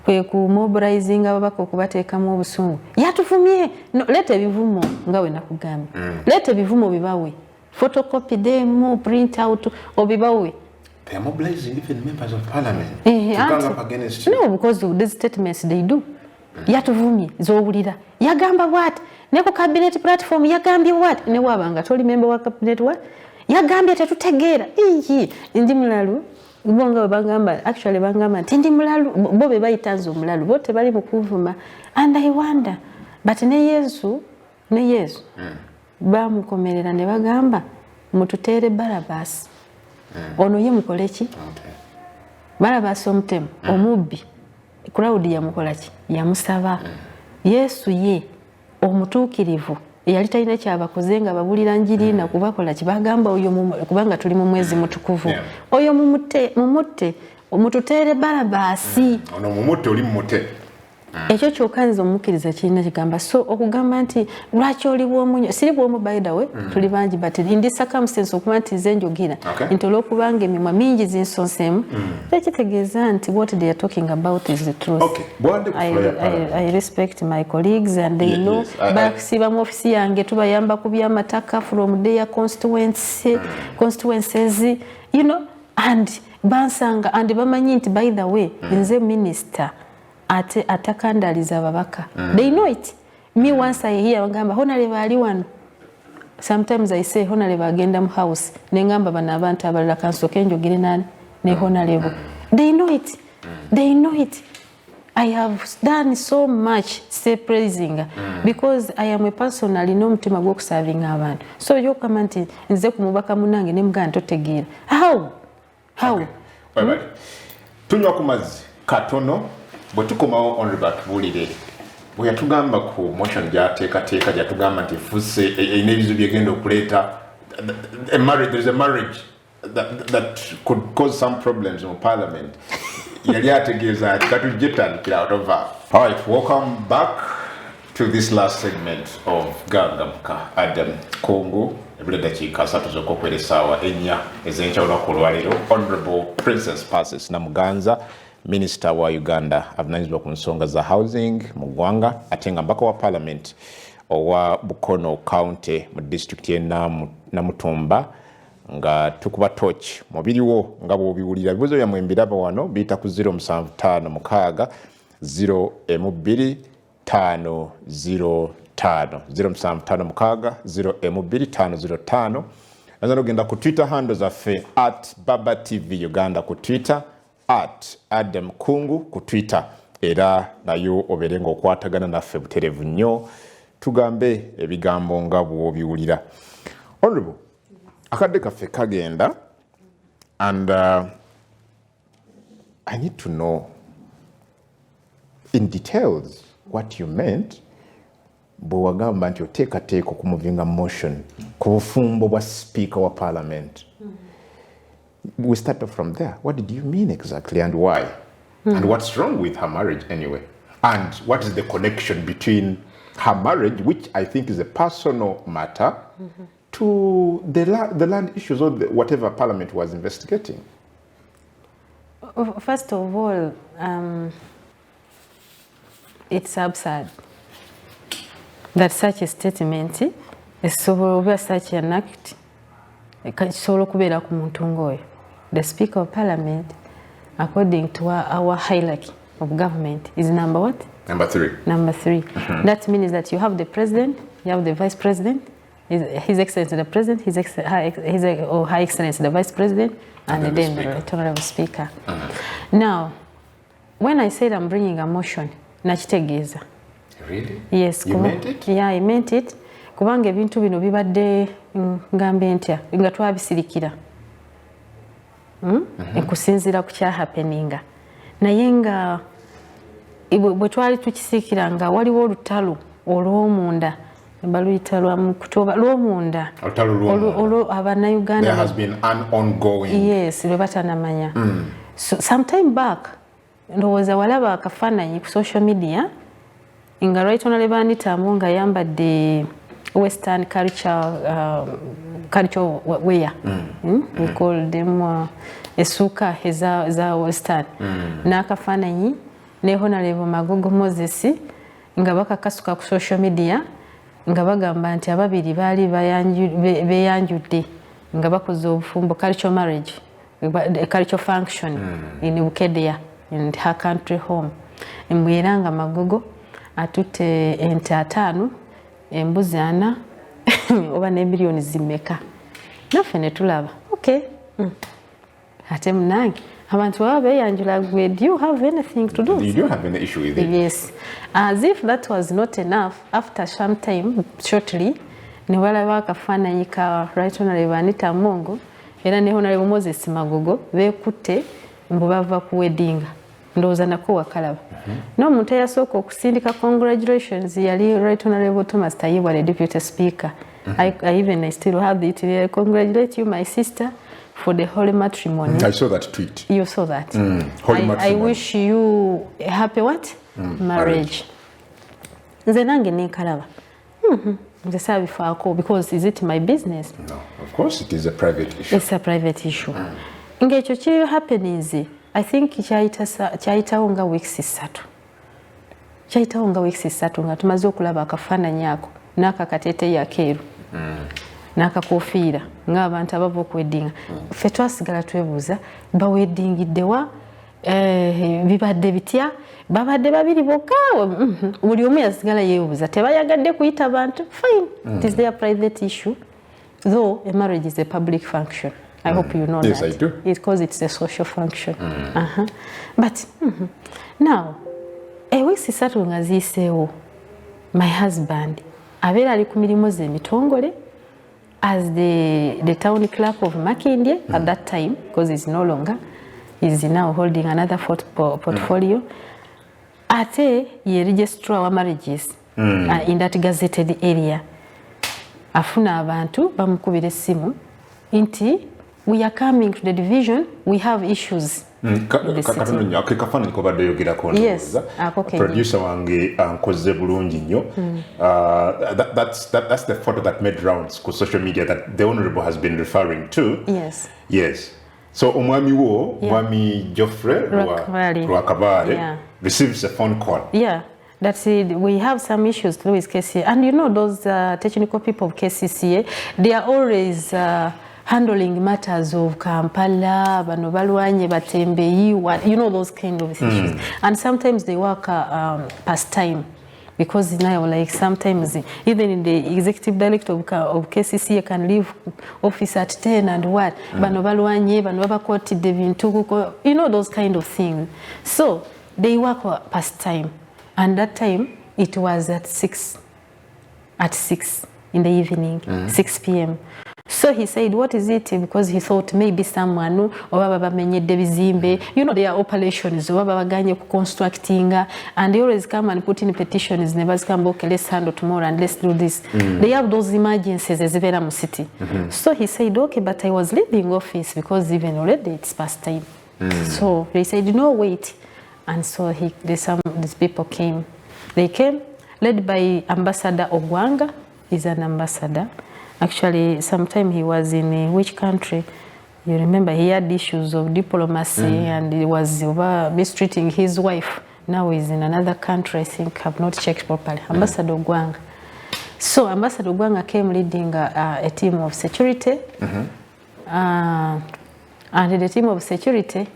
kwe ku mobilizing ababaka okubateekamu obusungu yatuvumye leeta ebivumo nga we nakugambye leeta ebivumo bibawe photocopy them print out obibawe. They are mobilizing even members of parliament to gang up against you. No, because of these statements they do. Yatuvumye zowulira yagamba what neko cabinet platform yagambye what ne wabanga toli member wa cabinet what yagambye tetutegeera ndi mulalu bonga bagamba actually bangamba ndi mulalu bobe bayitanzo mulalu bote bali mu kuvuma and I wonder but ne Yesu bamukomerera ne bagamba mututere Barabas ono ye mukoleki Barabas omutemu omubbi crowd yamukolaki yamusaba Yesu ye omutuukirivu yali talina kyabakoze nga babulira njiri na kubakola kibagamba oyo kubanga tuli mu mwezi mutukuvu oyo mumutte omututere Barabasi ono mumutte oli mumutte ekyo kyokkanza omukiriza kirina kigamba so okugamba nti lwaki oli bwomunyo siri bwomu by the way tuli bangi but in this circumstance okuba nti nze njogera nti olwokubanga emimwa mingi zinsonseemu tekitegeeza nti what they are talking about is the truth. I respect my colleagues and they know bakusiba mu ofisi yange tubayamba ku by'amataka from their constituencies you know and bansanga and bamanyi nti by the way nze minister atakandaliza babaka they know it. Me once I hear bagamba honorable ali wano sometimes I say honorable agenda mu house nengamba bana abantu abalala kansoke njogere nani ne honorable they know it I have done so much say praising because I am a person alina omutima gw'okuserving abantu so yo kama nti nze kumubaka munange ne muganda totegeera how tunywa ku mazzi katono bwetukomawo honorable atubulire bwe yatugamba ku motion gyateekateeka gyatugamba nti fuse erina ebizibu byegenda okuleeta there is a marriage that could cause some problems in parliament yali ategeeza ati katujje tutandikira out of her. All right, welcome back to this last segment of Gangamuka. Adam Kongo ebule dakiika 3 z'okwokwera essaawa 4 ez'enkya olunaku olwaleero. Honorable Princess Persis Namuganza, Minister wa Uganda avunaanyizibwa ku nsonga za housing mu ggwanga ate nga mbaka wa parliament owa Bukono County mu district y'e Namutumba nga tukuba torch mubiriwo nga bw'obiwulira ebibuzo byammwe mbiraba wano biyita ku 075 6 0 2 5 0 075 Azano genda ku Twitter handle zaffe @BabaTV Uganda ku Twitter, @Adam Kungu ku Twitter. Era nayo oberenga okwatagana naffe buterevu nnyo tugambe ebigambo nga bw'obiwulira. Honorable, akadde kaffe kagenda and I need to know in details what you meant bwe wagamba nti oteekateeka okumuvinga motion ku bufumbo bwa speaker wa parliament. We start off from there. What did you mean exactly and why? And what's wrong with her marriage anyway? And what is the connection between her marriage, which I think is a personal matter, to the land issues or whatever parliament was investigating? First of all, it's absurd that such a statement esobola such an act kisobola kubeera ku muntu ngoyo. The Speaker of Parliament, according to our hierarchy of government, is number what? Number 3. Number 3. That means that you have the president, you have the vice president, His Excellency the President, High Excellency the Vice President, and then the Honorable Speaker. Now, when I said I'm bringing a motion, nakitegeeza. Really? Yes. You meant it? Yeah, I meant it. Kubanga ebintu bino bibadde ngambe ntya nga twabisirikira. Okusinziira ku kya happeninga. Naye nga bwe twali tukisiikira nga waliwo olutalo olw'omunda baluyita lw'omunda Abannayuganda. There has been an ongoing. Yes, lwe batanamanya. So sometime back ndowooza walaba akafaananyi ku social media nga Right Honorable Anita nga yambadde Western culture wear. We call them esuuka eza Western. N'akafaananyi ne Honorable Magogo Moses nga bakakasuka ku social media nga bagamba nti ababiri baali beyanjudde nga bakoze obufumbo cultural marriage, a cultural function in Bukedea in her country home. Mbwera nga Magogo atutte ente 5, embuzi 4 oba ne millions zimeka. Naffe ne tulaba. Okay. Ate munange abantu baba beyanjula gwe, do you have anything to do? You don't have any issue with it? Yes. As if that was not enough, after some time, shortly, ne walaba akafaananyi ka Right Honorable Anita Mongo era ne Honorable Moses Magogo beekutte mbu bava ku weddinga. Ndowooza nako wakalaba. N'omuntu eyasooka okusindika congratulations yali Right Honorable Thomas Tayibwa, the Deputy Speaker. I still have it. I congratulate you, my sister, for the holy matrimony. I saw that tweet. You saw that. Holy matrimony. I wish you a happy what? Marriage. Nze nange nenkalaba. Nze saabifaako because is it my business? No, of course it is a private issue. It's a private issue. Ng'ekyo kiri happenings, I think kyayitawo nga weeks 3. Kyayitawo nga weeks 3 nga tumaze okulaba akafaananyi ako n'akakateeteeyi akeeru. N'akakofiira ng'abantu abava okuweddinga. Ffe twasigala twebuuza baweddingiddewa, bibadde bitya, babadde babiri bokka, buli omu yasigala yeebuuza tebayagadde kuyita bantu. Fine, it is their private issue, though a marriage is a public function. I hope you know yes, that. Yes, I do. Because it's a social function. But now, weeks 3 nga ziyiseewo, my husband abeera ali ku mirimu ze emitongole as the town clerk of Makindye at that time, because he's no longer, he's now holding another portfolio. Ate ye registrar wa marriages in that gazetted area. Afuna abantu bamukubira essimu nti we are coming to the division, we have issues. Kafaananyi kobadde oyogerako producer wange ankoze bulungi nnyo. That's the photo that made rounds ku social media that the Honourable has been referring to. Yes. So omwami wo, Mwami Geoffrey Lwakabaale, receives a phone call. Yeah. That's it. We have some issues to do with KCCA. And you know those technical people of KCCA, they are always handling matters of Kampala, bano balwanye batembeyi, you know those kind of issues. And sometimes they work past time. because now like sometimes even in the executive director of KCC you can leave office at 10 and what bano balwanye bano babakotidde ebintu you know those kind of things, so they work past time, and that time it was at 6 in the evening, 6 p.m. So he said, what is it? Because he thought maybe someone, you know, their operations, constructing, and they always come and put in petitions, never come, okay, let's handle tomorrow and let's do this. They have those emergencies as well in the city. So he said, okay, but I was leaving office because even already it's past time. So they said, no, wait. And so these people came. They came, led by Ambassador Ogwanga. He's an ambassador. Actually, sometime he was in which country? You remember he had issues of diplomacy and he was mistreating his wife. Now he's in another country, I think. I've not checked properly. Ambassador Ogwanga. So Ambassador Ogwanga came leading a team of security. And the team of security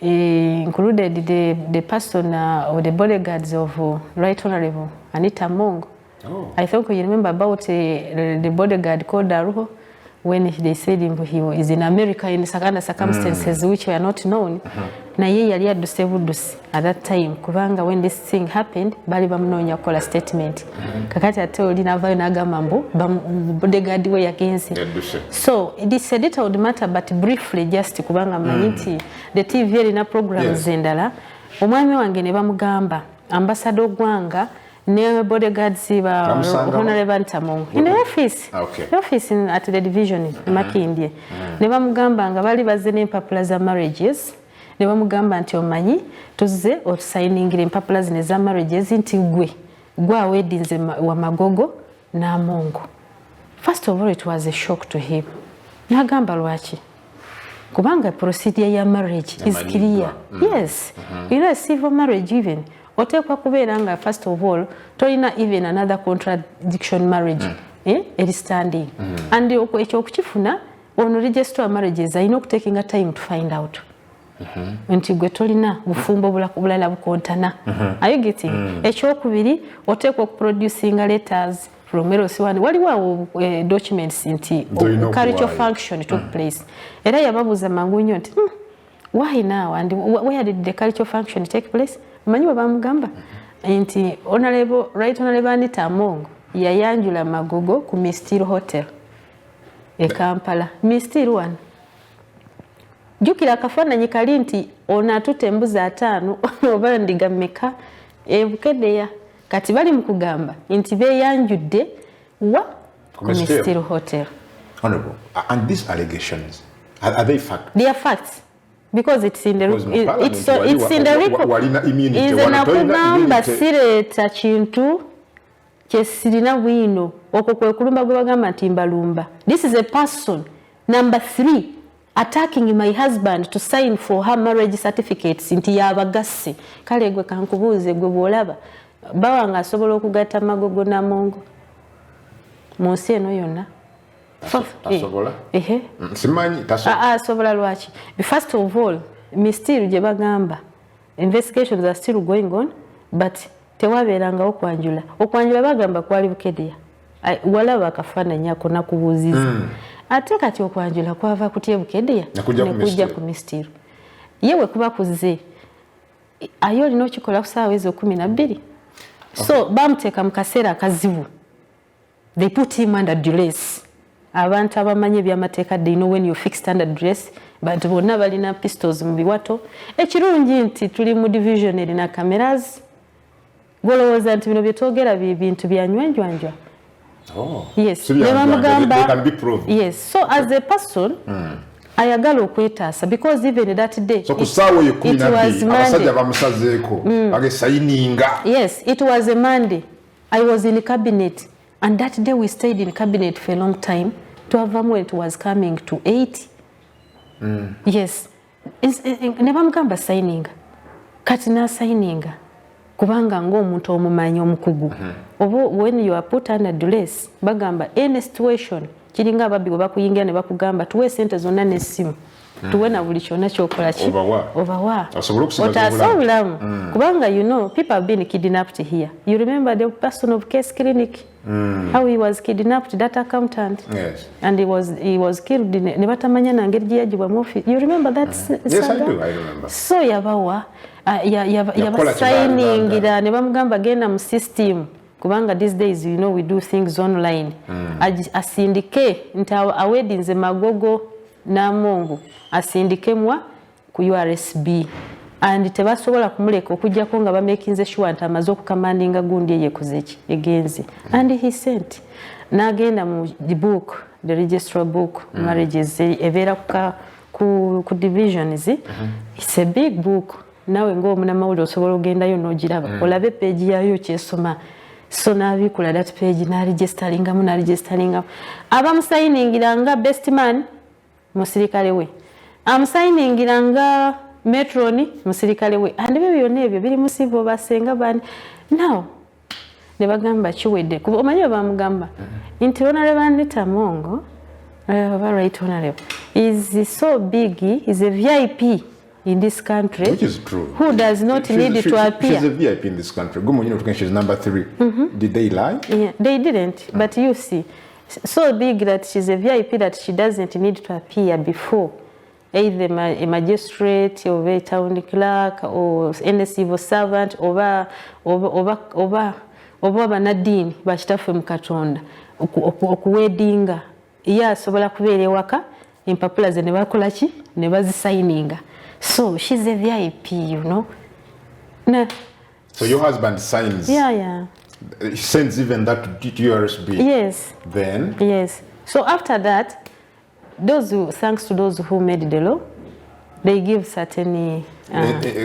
included the person or the bodyguards of Right Honorable Anita Mongo. I think you remember about the bodyguard called Aruho when they said he is in America in under circumstances which were not known. Na ye yali adusebudusi at that time kubanga when this thing happened bali bamunonya kola statement. Kakati ate oli navayo nagamba mbu bodyguard we yagenze. So this a little matter but briefly just kubanga manyiti the TV erina programs endala omwami wange ne bamugamba Ambassador Ogwanga ne bodyguards ba Honorable Ntamongo in the office. The office at the division in Makindye. Ne bamugamba nga bali bazze n'empapula za marriages. Ne bamugamba nti omanyi tuzze otusayiningira empapula zino za marriages nti gwa weddinze wa Magogo na Mongo. First of all, it was a shock to him. Nagamba lwaki? Kubanga procedure ya marriage is clear. Yes. You know, civil marriage even. Otekwa kubeera nga first of all, tolina even another contradiction marriage. It is standing. And ekyo okukifuna ono register marriages ayina okutekinga time to find out. Nti gwe tolina bufumbo bulala bukontana. Are you getting? Ekyokubiri otekwa okuproducinga letters from Eroswani. Waliwo documents nti cultural function took place. Era yababuuza mangu nnyo nti why now and where did the cultural function take place? Manyi bamugamba nti Right Honorable Anita Mongo yayanjula Magogo ku Mistil Hotel e Kampala. Mistil one. Jukira akafaananyi kali nti onatuta embuzi 5 oba ndiga mmeka ebukedeya kati bali mu kugamba nti beyanjudde wa ku Mistil Hotel. Honorable, and these allegations, are they facts? They are facts. Because it's in the it's in the record. Is na kugamba sireta kintu kyesirina bwino okwo kwe kulumba gwe bagamba nti mbalumba. This is a person number 3 attacking my husband to sign for her marriage certificates nti yabagasi. Kale gwe kankubuuze gwe bwolaba bawanga asobola okugatta Magogo na Mongo mu nsi eno yonna. Tasobola? Simanyi tasobola. Asobola lwaki? First of all, Mistil gye bagamba investigations are still going on, but tewabeeranga okwanjula. Okwanjula bagamba kwali Bukedeya. Walaba akafaananyi ako nakubuuziza. Ate kati okwanjula kwava kutya Bukedeya nekujja ku Mistil. Yewe kuba kuzze ayo olina okikola ku ssaawa ezo 12. So bamuteeka mu kaseera akazibu. They put him under duress. Abantu abamanye by'amateeka they know when you fixed under duress, but bonna balina pistols mu biwato. Ekirungi nti tuli mu division erina cameras. Golowooza nti bino byetwogera bintu byanywanjwanjwa. Yes. So they can be proved. Yes. So as a person, ayagala okwetaasa because even that day so kusaawa ye 12 abasajja bamusazeeko bagesayininga. Yes, it was a Monday. I was in cabinet. And that day we stayed in cabinet for a long time. To have when it was coming to 8. Yes. Never mugamba signing. Katina signing. Kubanga ng'omuntu omumanyi omukugu. When you are put under duress, bagamba any situation kiringa ababbi bwe bakuyingira ne bakugamba tuwe sente zonna n'essimu tuwe na buli kyonna kyokola ki obawa otaasa obulamu kubanga you know people have been kidnapped here. You remember the person of Case Clinic how he was kidnapped, that accountant, and he was killed ne batamanya na ngeri gye yagibwamu office. You remember that? Yes, I remember. So yabawa yabasayiningira ne bamugamba genda mu system kubanga these days you know we do things online. Asindike nti awedinze Magogo Namongo asindikemwa ku URSB and tebasobola kumuleka okujjako nga bamakinze sure nti amaze okukamandinga gundi eyekuzeki egenze and he sent n'agenda mu book, the registrar book marriages ebeera ku divisions. It's a big book. Nawe ng'omunamawulire osobola ogendayo n'ogiraba olabe page yayo kyesoma. So n'abikula that page n'aregistaringamu abamusayiningiranga best man musirikale we amusayiningiranga metroni musirikale we and ebyo byonna ebyo biri musibo basenga bani now ne bagamba kiwedde kuba omanyi bamugamba nti Honorable Anita Mongo right honorable is so big, is a VIP in this country, which is true, who does not need to appear. She's a VIP in this country. She's number 3. Did they lie? Yeah, they didn't. But you see, so big that she's a VIP that she doesn't need to appear before either a magistrate or a town clerk or any civil servant or banadini bachitafe mukatonda okuwedinga asobola kubeera ewaka empapula ze ne bakola ki ne bazisayininga. So she's a VIP, you know. So your husband signs? Yeah. He sends even that to URSB? Yes. Then? Yes. So after that, thanks to those who made the law, they give certain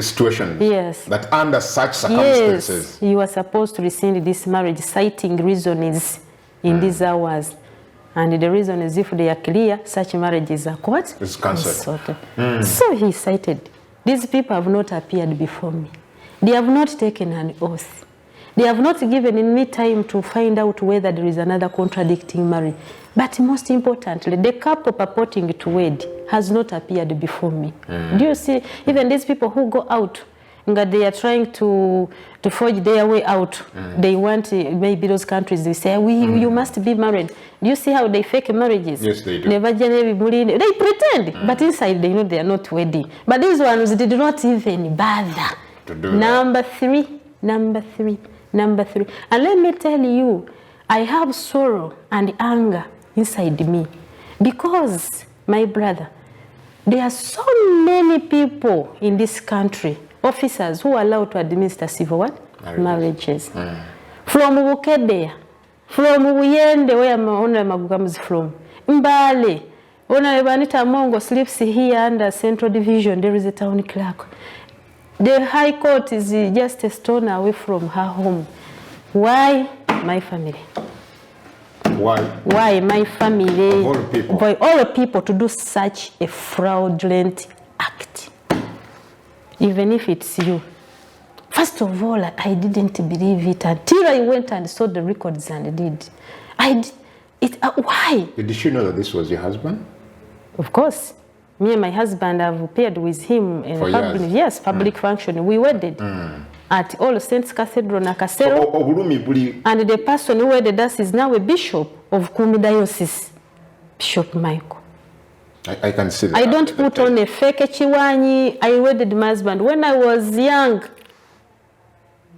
situations. Yes. That under such circumstances. Yes, you are supposed to rescind this marriage, citing reasons in these hours. And the reason is if they are clear, such marriages are what? It's cancelled. So he cited, these people have not appeared before me. They have not taken an oath. They have not given me time to find out whether there is another contradicting marriage. But most importantly, the couple purporting to wed has not appeared before me. Do you see, even these people who go out, they are trying to forge their way out. They want, maybe those countries, they say, you must be married. Do you see how they fake marriages? Yes, they do. They pretend, but inside they know they are not wedding. But these ones did not even bother. To do Number three. And let me tell you, I have sorrow and anger inside me. Because, my brother, there are so many people in this country, officers who are allowed to administer civil what? Marriages. From Bukedea, from Uyende, where Honorable Magogo comes from, Mbale, Honorable Anita Mongo sleeps here under Central Division, there is a town clerk. The High Court is just a stone away from her home. Why? My family. Why? Why my family? Of all people. For all people to do such a fraudulent act. Even if it's you. First of all, I didn't believe it until I went and saw the records and did. Why? Did she know that this was your husband? Of course. Me and my husband have appeared with him in public function. We wedded at All Saints Cathedral, Nakasero. And the person who wedded us is now a bishop of Kumi Diocese, Bishop Michael. I can see that. I don't put on a fake chiwanyi. I wedded my husband when I was young.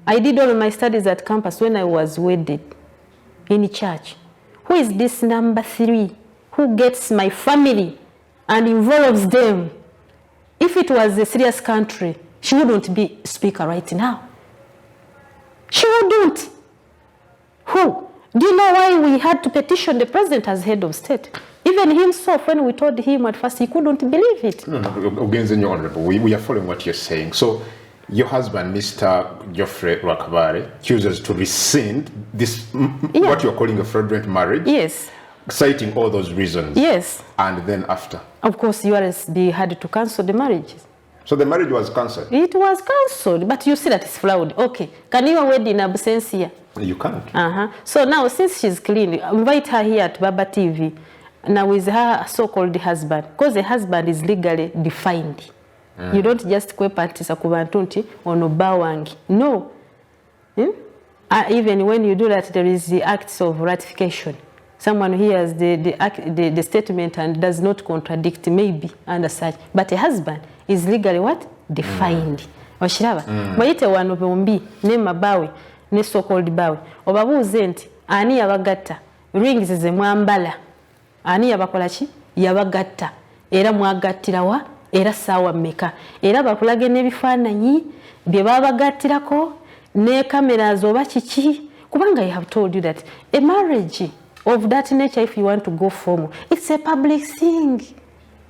I did all of my studies at campus when I was wedded in church. Who is this number 3 who gets my family and involves them? If it was a serious country, she wouldn't be speaker right now. She wouldn't. Who? Do you know why we had to petition the president as head of state? Even himself, when we told him at first, he couldn't believe it. No, Honorable, we are following what you're saying. So, your husband, Mr. Geoffrey Rwakabare, chooses to rescind this, what you're calling a fraudulent marriage? Yes. Citing all those reasons? Yes. And then after? Of course, URSB had to cancel the marriages. So the marriage was cancelled? It was cancelled, but you see that it's fraud. Okay, can you wed in absentia? You can't. So now, since she's clean, invite her here at Baba TV. now with her so-called husband, because the husband is legally defined. You don't just kwepatisa ku bantu nti ono bba wange. No. Even when you do that, there is the acts of ratification. Someone hears the statement and does not contradict, maybe, and such. But a husband is legally what? Defined. Oshiraba. Mwayite wano bombi, ne mabawe, ne so-called bawe. Obabuuze nti, ani yabagatta? Rings ze mwambala. Ani yabakola ki? Yabagatta. Era mwagattira wa? Era sawa mmeka. Era bakulage n'ebifaananyi bye babagattirako ne cameras oba kiki. Kubanga I have told you that a marriage of that nature, if you want to go formal, it's a public thing.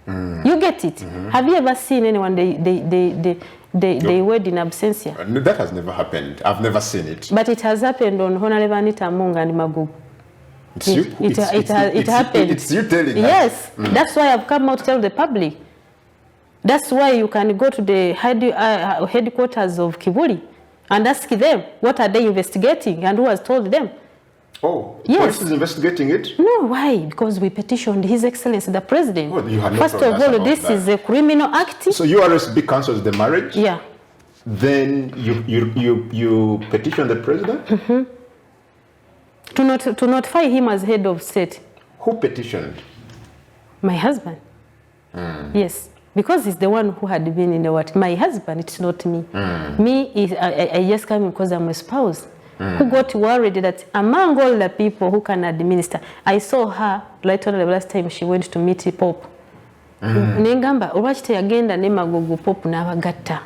You get it? Have you ever seen anyone they wed in absentia? No, that has never happened. I've never seen it. But it has happened on Honorable Anita and Magogo. It happened. It's you telling us. Yes, that's why I've come out to tell the public. That's why you can go to the headquarters of Kibuli and ask them what are they investigating and who has told them. Oh, yes. Police is investigating it? No, why? Because we petitioned His Excellency the President. Oh, you had not First of all, this is a criminal act. So URSB cancels the marriage? Yeah. Then you petition the president? To notify him as head of state. Who petitioned? My husband. Yes. Because he's the one who had been in the what? My husband, it's not me. I just come because I'm a spouse. Who got worried that among all the people who can administer, I saw her later on the last time she went to meet Pope. Nengamba, olwaki teyagenda ne Magogo Pope n'abagatta.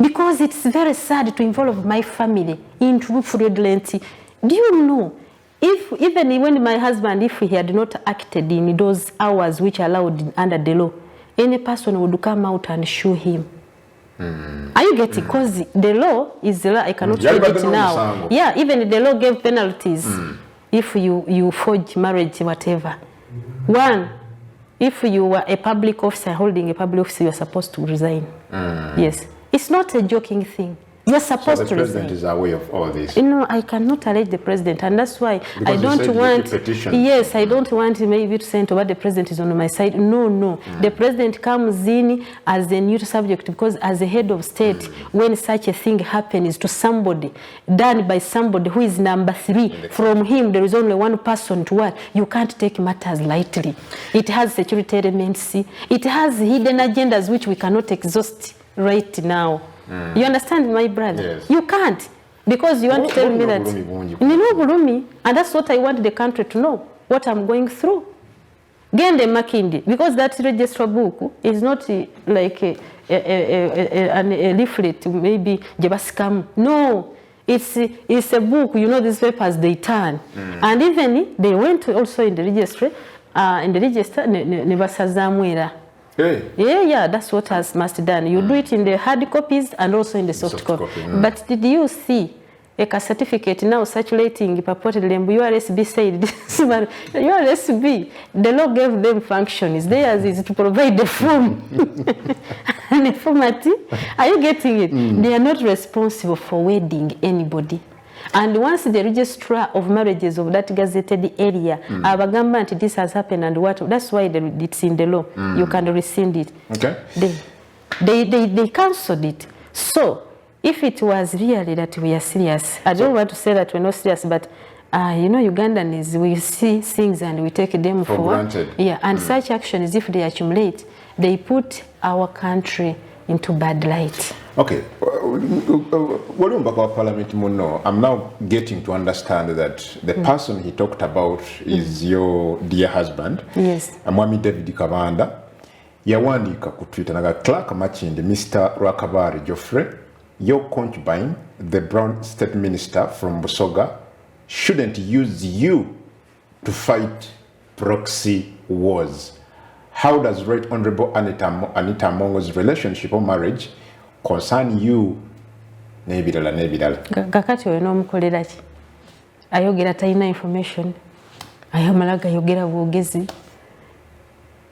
Because it's very sad to involve my family in fraudulent. Do you know, even when my husband, if he had not acted in those hours which allowed under the law, any person would come out and show him. Are you getting? Because the law is the law. I cannot read it now. Yeah, even the law gave penalties if you forge marriage, whatever. One, if you were a public officer holding a public office, you are supposed to resign. Yes, it's not a joking thing. You're supposed to resign. The president is aware of all this. No, I cannot allege the president, and that's why I don't want. Yes, I don't want maybe to say what the president is on my side. No. The president comes in as a new subject because as a head of state, when such a thing happens to somebody, done by somebody who is number 3, from him there is only one person to what, you can't take matters lightly. It has security elements. It has hidden agendas which we cannot exhaust right now. You understand, my brother? Yes. You can't, because you want to tell me that. And that's what I want the country to know, what I'm going through. Gende Makindi, because that register book is not like a leaflet, maybe Jebaskam. No, it's a book. You know, these papers they turn, and even they went also in the register, Nevasazamwera. Hey. Yeah, that's what must done. You do it in the hard copies and also in the soft copy. But did you see a certificate now circulating purportedly URSB said URSB, the law gave them functions. Theirs is to provide the form and the format. Are you getting it? They are not responsible for wedding anybody. And once the registrar of marriages of that gazetted area, abagamba this has happened and what, that's why it's in the law. You can rescind it. Okay. They cancelled it. So if it was really that we are serious, I don't want to say that we're not serious, but you know, Ugandans, we see things and we take them for granted. Yeah, and such actions, if they accumulate, they put our country into bad light. Okay, I'm now getting to understand that the person he talked about is your dear husband. Yes. Mwami David Kabanda. Yawandika ku Twitter naga Clark Machindi, Mr. Rakabari Geoffrey, your concubine, the Brown State Minister from Busoga, shouldn't use you to fight proxy wars. How does Right Honorable Anita Mongo's relationship or marriage concern you? Nebidala. Kakati we no mukolera ki? Ayogera talina information. Ayamalaga ayogera bwogezi.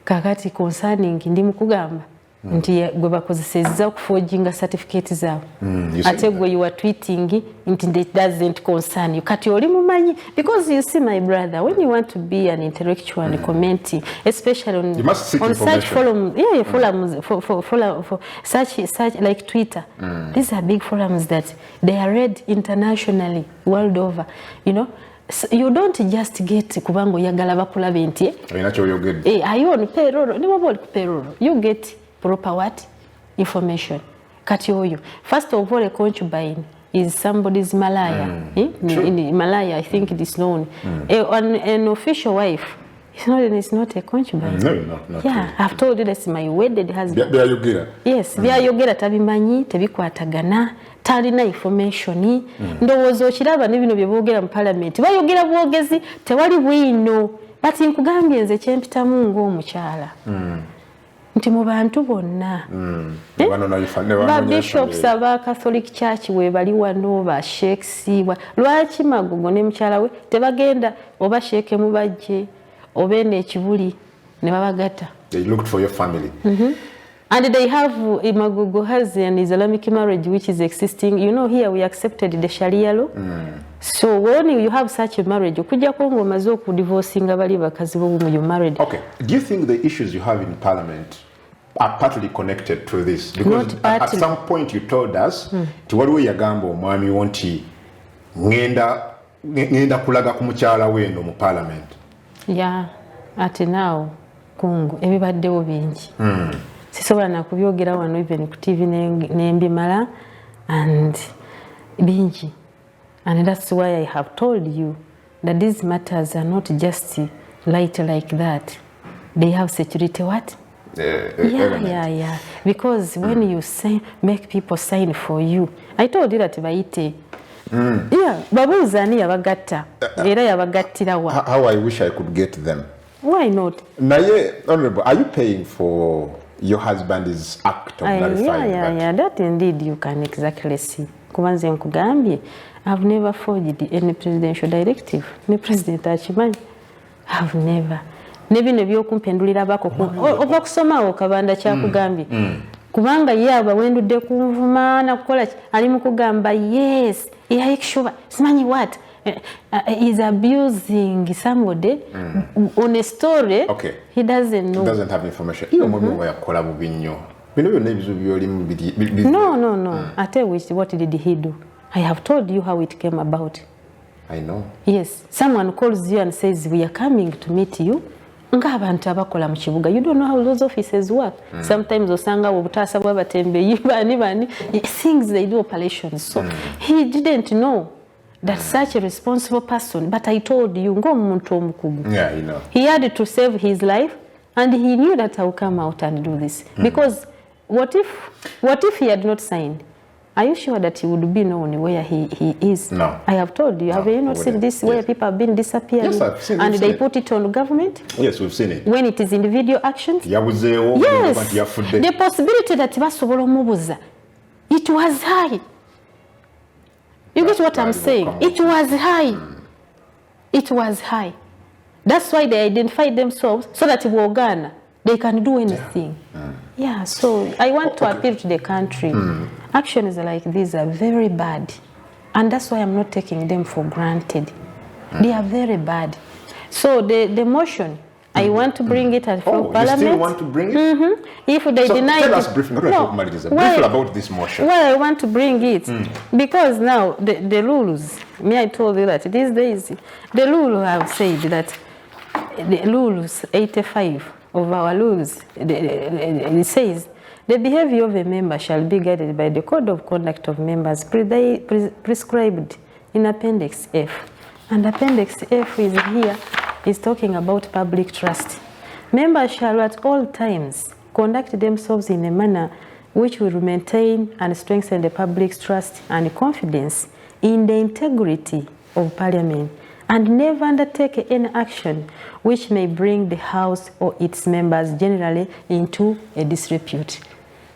Kakati concerning ndi mukugamba. nti gwe bakozesezza okuforginga certificate zaabwe ate gwe you are tweeting nti it doesn't concern you kati oli mumanyi because you see my brother when you want to be an intellectual and commenting especially on such forums for such like Twitter these are big forums that they are read internationally world over you know. So you don't just get kubango yagala bakulabe nti ayo on payroll ni waboli payroll you get proper what information kati oyo first of all a concubine is somebody's malaya in Malaya I think it is known an official wife it's not a concubine not yeah I've told you that's my wedded husband yes byayogera tabimanyi tebikwatagana talina information ndowooza okiraba n'ebino bye boogera mu parliament bayogera bwogezi tewali bwino but nkugambye nze kyempitamu ng'omukyala nti mu bantu bonna ba bishops aba Catholic Church we bali wano ba sheikhs lwaki Magogo ne mukyala we tebagenda oba sheeke mubajje obene ekibuli ne babagatta they looked for your family and they have Magogo has an Islamic marriage which is existing you know here we accepted the Sharia law so when you have such a marriage okujja ko ngomaze okudivorcinga bali bakazi bo mu married. Okay, do you think the issues you have in parliament are partly connected to this because at some point you told us to waliwo yagamba omwami wonti ngenda kulaga ku mukyala weno mu parliament yeah ati now kungu ebibaddewo bingi sisobola nakubyogera wano even ku TV nembimala and bingi and that's why I have told you that these matters are not just light like that they have security what yeah because when you make people sign for you I told you that bayite yeah babuuza ani yabagatta era yabagattira wa how I wish I could get them why not naye honorable are you paying for your husband's act of nullifying yeah that indeed you can exactly see kubanze nkugambye I've never forged any presidential directive ne president akimanyi I've never nebino byokumpendulira bako ova kusomawo kabanda kyakugambye kubanga yaba wendudde kunvuma na kukola ali mukugamba yes sure simanyi what is abusing somebody on a story okay. He doesn't know. He doesn't have information. Iyo mwe yakola bubinyo. Bino byonna ebizu byoli mu No. I tell you what did he do? I have told you how it came about. I know. Yes, someone calls you and says we are coming to meet you. Ng'abantu abakola mu kibuga. You don't know how those offices work. Sometimes osanga obutaasa bw'abatembeyi bani things they do operations. So he didn't know that such a responsible person, but I told you ng'omuntu omukugu. Yeah, you know. He had to save his life and he knew that I would come out and do this. Because what if he had not signed? Are you sure that he would be known where he is? No. I have told you. Have you not seen this where people have been disappearing? Yes, I've seen it. And they put it on government? Yes, we've seen it. When it is individual actions? Yes. The possibility that basobola omubuza, it was high. You get what I'm saying? It was high. It was high. That's why they identified themselves so that in Uganda they can do anything. Yeah, so I want to appeal to the country. Actions like these are very bad. And that's why I'm not taking them for granted. They are very bad. So the motion, I want to bring it at Parliament. You still want to bring it? If they deny tell it, us briefly about this motion. Why I want to bring it? Because now the rules, I told you that these days, the rule have said that the rules 85 of our rules, it says the behavior of a member shall be guided by the code of conduct of members prescribed in Appendix F. And Appendix F is here, is talking about public trust. Members shall at all times conduct themselves in a manner which will maintain and strengthen the public's trust and confidence in the integrity of Parliament, and never undertake any action which may bring the House or its members generally into a disrepute.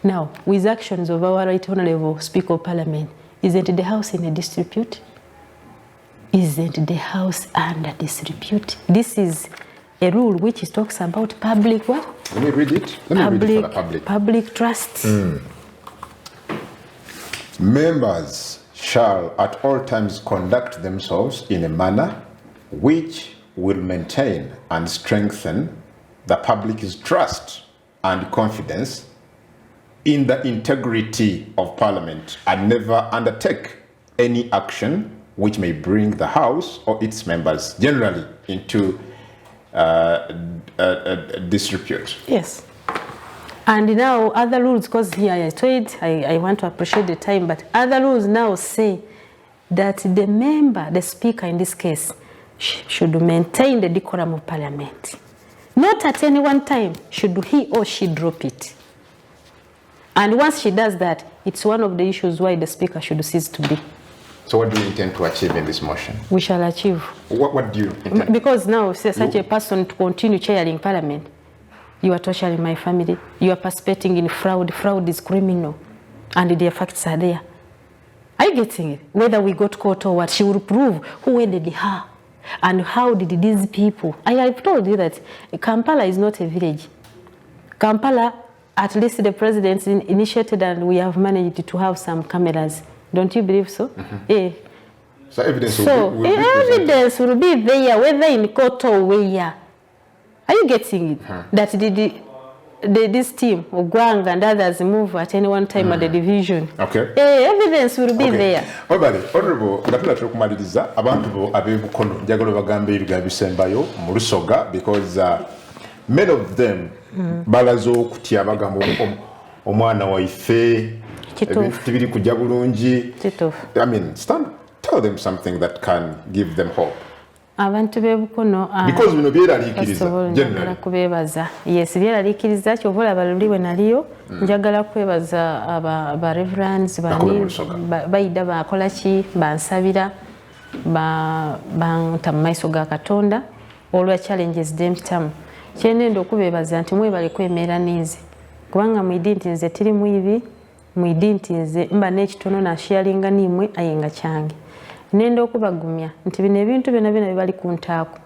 Now, with actions of our Right Honourable Speaker of Parliament, isn't the House in a disrepute? Isn't the House under disrepute? This is a rule which talks about public what? Let me read it. Let me read it for the public. Public trust. Members shall at all times conduct themselves in a manner which will maintain and strengthen the public's trust and confidence in the integrity of Parliament, and never undertake any action which may bring the House or its members generally into disrepute. Yes. And now other rules, because here I told I want to appreciate the time, but other rules now say that the member, the speaker in this case, should maintain the decorum of Parliament. Not at any one time should he or she drop it. And once she does that, it's one of the issues why the speaker should cease to be. So what do you intend to achieve in this motion? We shall achieve. What do you intend? Because now, say such a person to continue chairing Parliament, you are torturing my family, you are participating in fraud. Fraud is criminal, and the facts are there. Are you getting it? Whether we go to court or what, she will prove who ended her, and how did these people. I have told you that Kampala is not a village. Kampala, at least the president initiated, and we have managed to have some cameras. Don't you believe so? Yeah. So evidence evidence will be there, whether in court or where. Are you getting it? That this team, Ogwang and others, move at any one time at the division. Okay. Evidence will be there. Honorable, ngatula tukumaliriza abantu abebukono njagala bagambe ebigambo bisembayo mu Lusoga, because many of them balazo okutya bagamba omwana waife ebintu tibiri kujja bulungi. I mean, tell them something that can give them hope. Abantu bebukono because bino byeraliikiriza generally kubebaza. Yes, byeraliikiriza kyobola baluliwe naliyo njagala kwebaza aba reverends baida bakola ki bansabira banta mu maiso ga Katonda olwa challenges them kyenendo okubebaza nti mwebale kwemera ninze kubanga mwidi nti nze tiri mwibi mwidi nti nze mba n'ekitono na sharinga nimwe ayenga kyange nendo okubagumya nti bino ebintu byonna bibali ku ntaako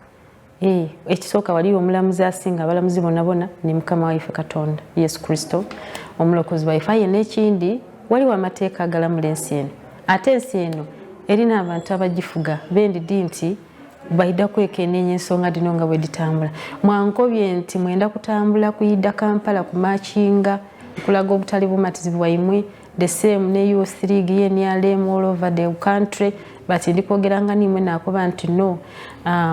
ekisooka waliwo omulamuzi asinga abalamuzi bonna ni mukama waife Katonda Yesu Kristo omulokozi waife aye n'ekindi waliwo amateeka agalamula ensi eno ate ensi eno erina abantu abagifuga bendidi nti baida kwekenenya ensonga dino nga bwe ditambula mwankobye nti mwenda kutambula kuyida Kampala ku machinga kulaga obutali bumatizibu waimwe the same ne youth league NRM all over the country but ndikogeranga nimwe nakoba nti no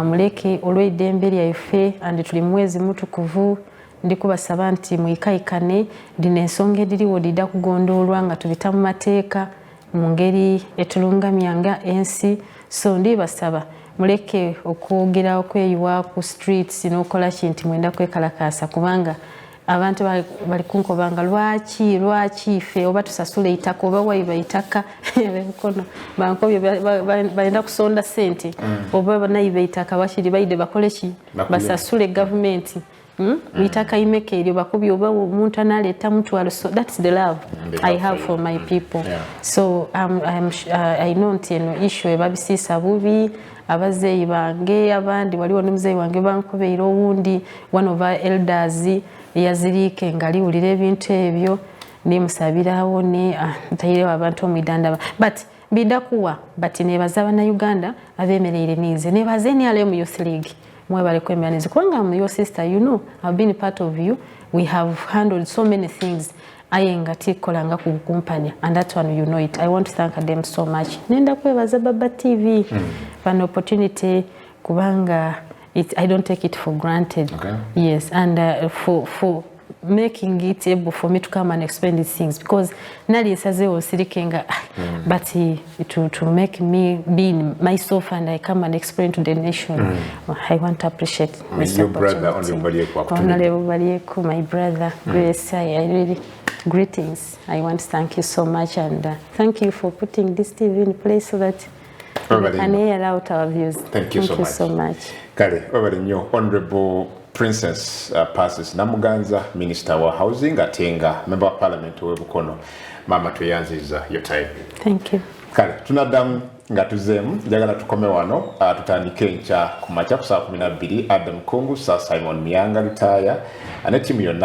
muleke olw'eddembe lyaife and tuli mwezi mutukuvu ndikubasaba nti mwikaikane dine ensonga ediriwo dida kugondoolwa nga tubita mu mateeka mu ngeri etulungamyanga ensi so ndibasaba muleke okwogera okweyiwa ku streets n'okola kinti mwenda kwekalakaasa kubanga abantu bali kunkobanga lwaki fe oba tusasule itaka oba wayiba itaka bebukono bankobye balenda kusonda sente oba banayiba itaka bashiri baide bakole ki basasule government itaka imeke eryo bakobye oba omuntu analeta mutwalo. So that's the love I have for my people. So I know nti eno issue babisisa bubi abazeyi bange abandi waliwo n'omuzeyi wange bankobeera owundi one of our elders yazirike ngali ulire ebintu ebyo nimusabirawo ne ntayirewo abantu omwidandaba but bidakuwa but nebaza bana Uganda abemereire nize nebaze ni ale mu youth league mwebale kwemera nize kubanga mu your sister you know I've been part of you we have handled so many things ayenga tikolanga ku company and that one you know it. I want to thank them so much. Nenda kwebaza Baba TV for an opportunity kubanga I don't take it for granted. Okay. Yes, and for making it able for me to come and explain these things because nali saze osirikenga but to make me be myself and I come and explain to the nation. I want to appreciate your brother Honorable my brother. Yes, I really greetings. I want to thank you so much and thank you for putting this TV in place so that we can air out our views. Thank you so much. Kale, Honorable Princess Persis Namuganza, Minister wa Housing, Atenga, Member of Parliament, Webukono. Mama, to answer your time. Thank you. kale tunaddamu nga tuzeemu njagala tukome wano tutandike enkya ku makya ku saa 12 Adam Kungu, Sir Simon Miyanga Lutaya ne tiimu yonna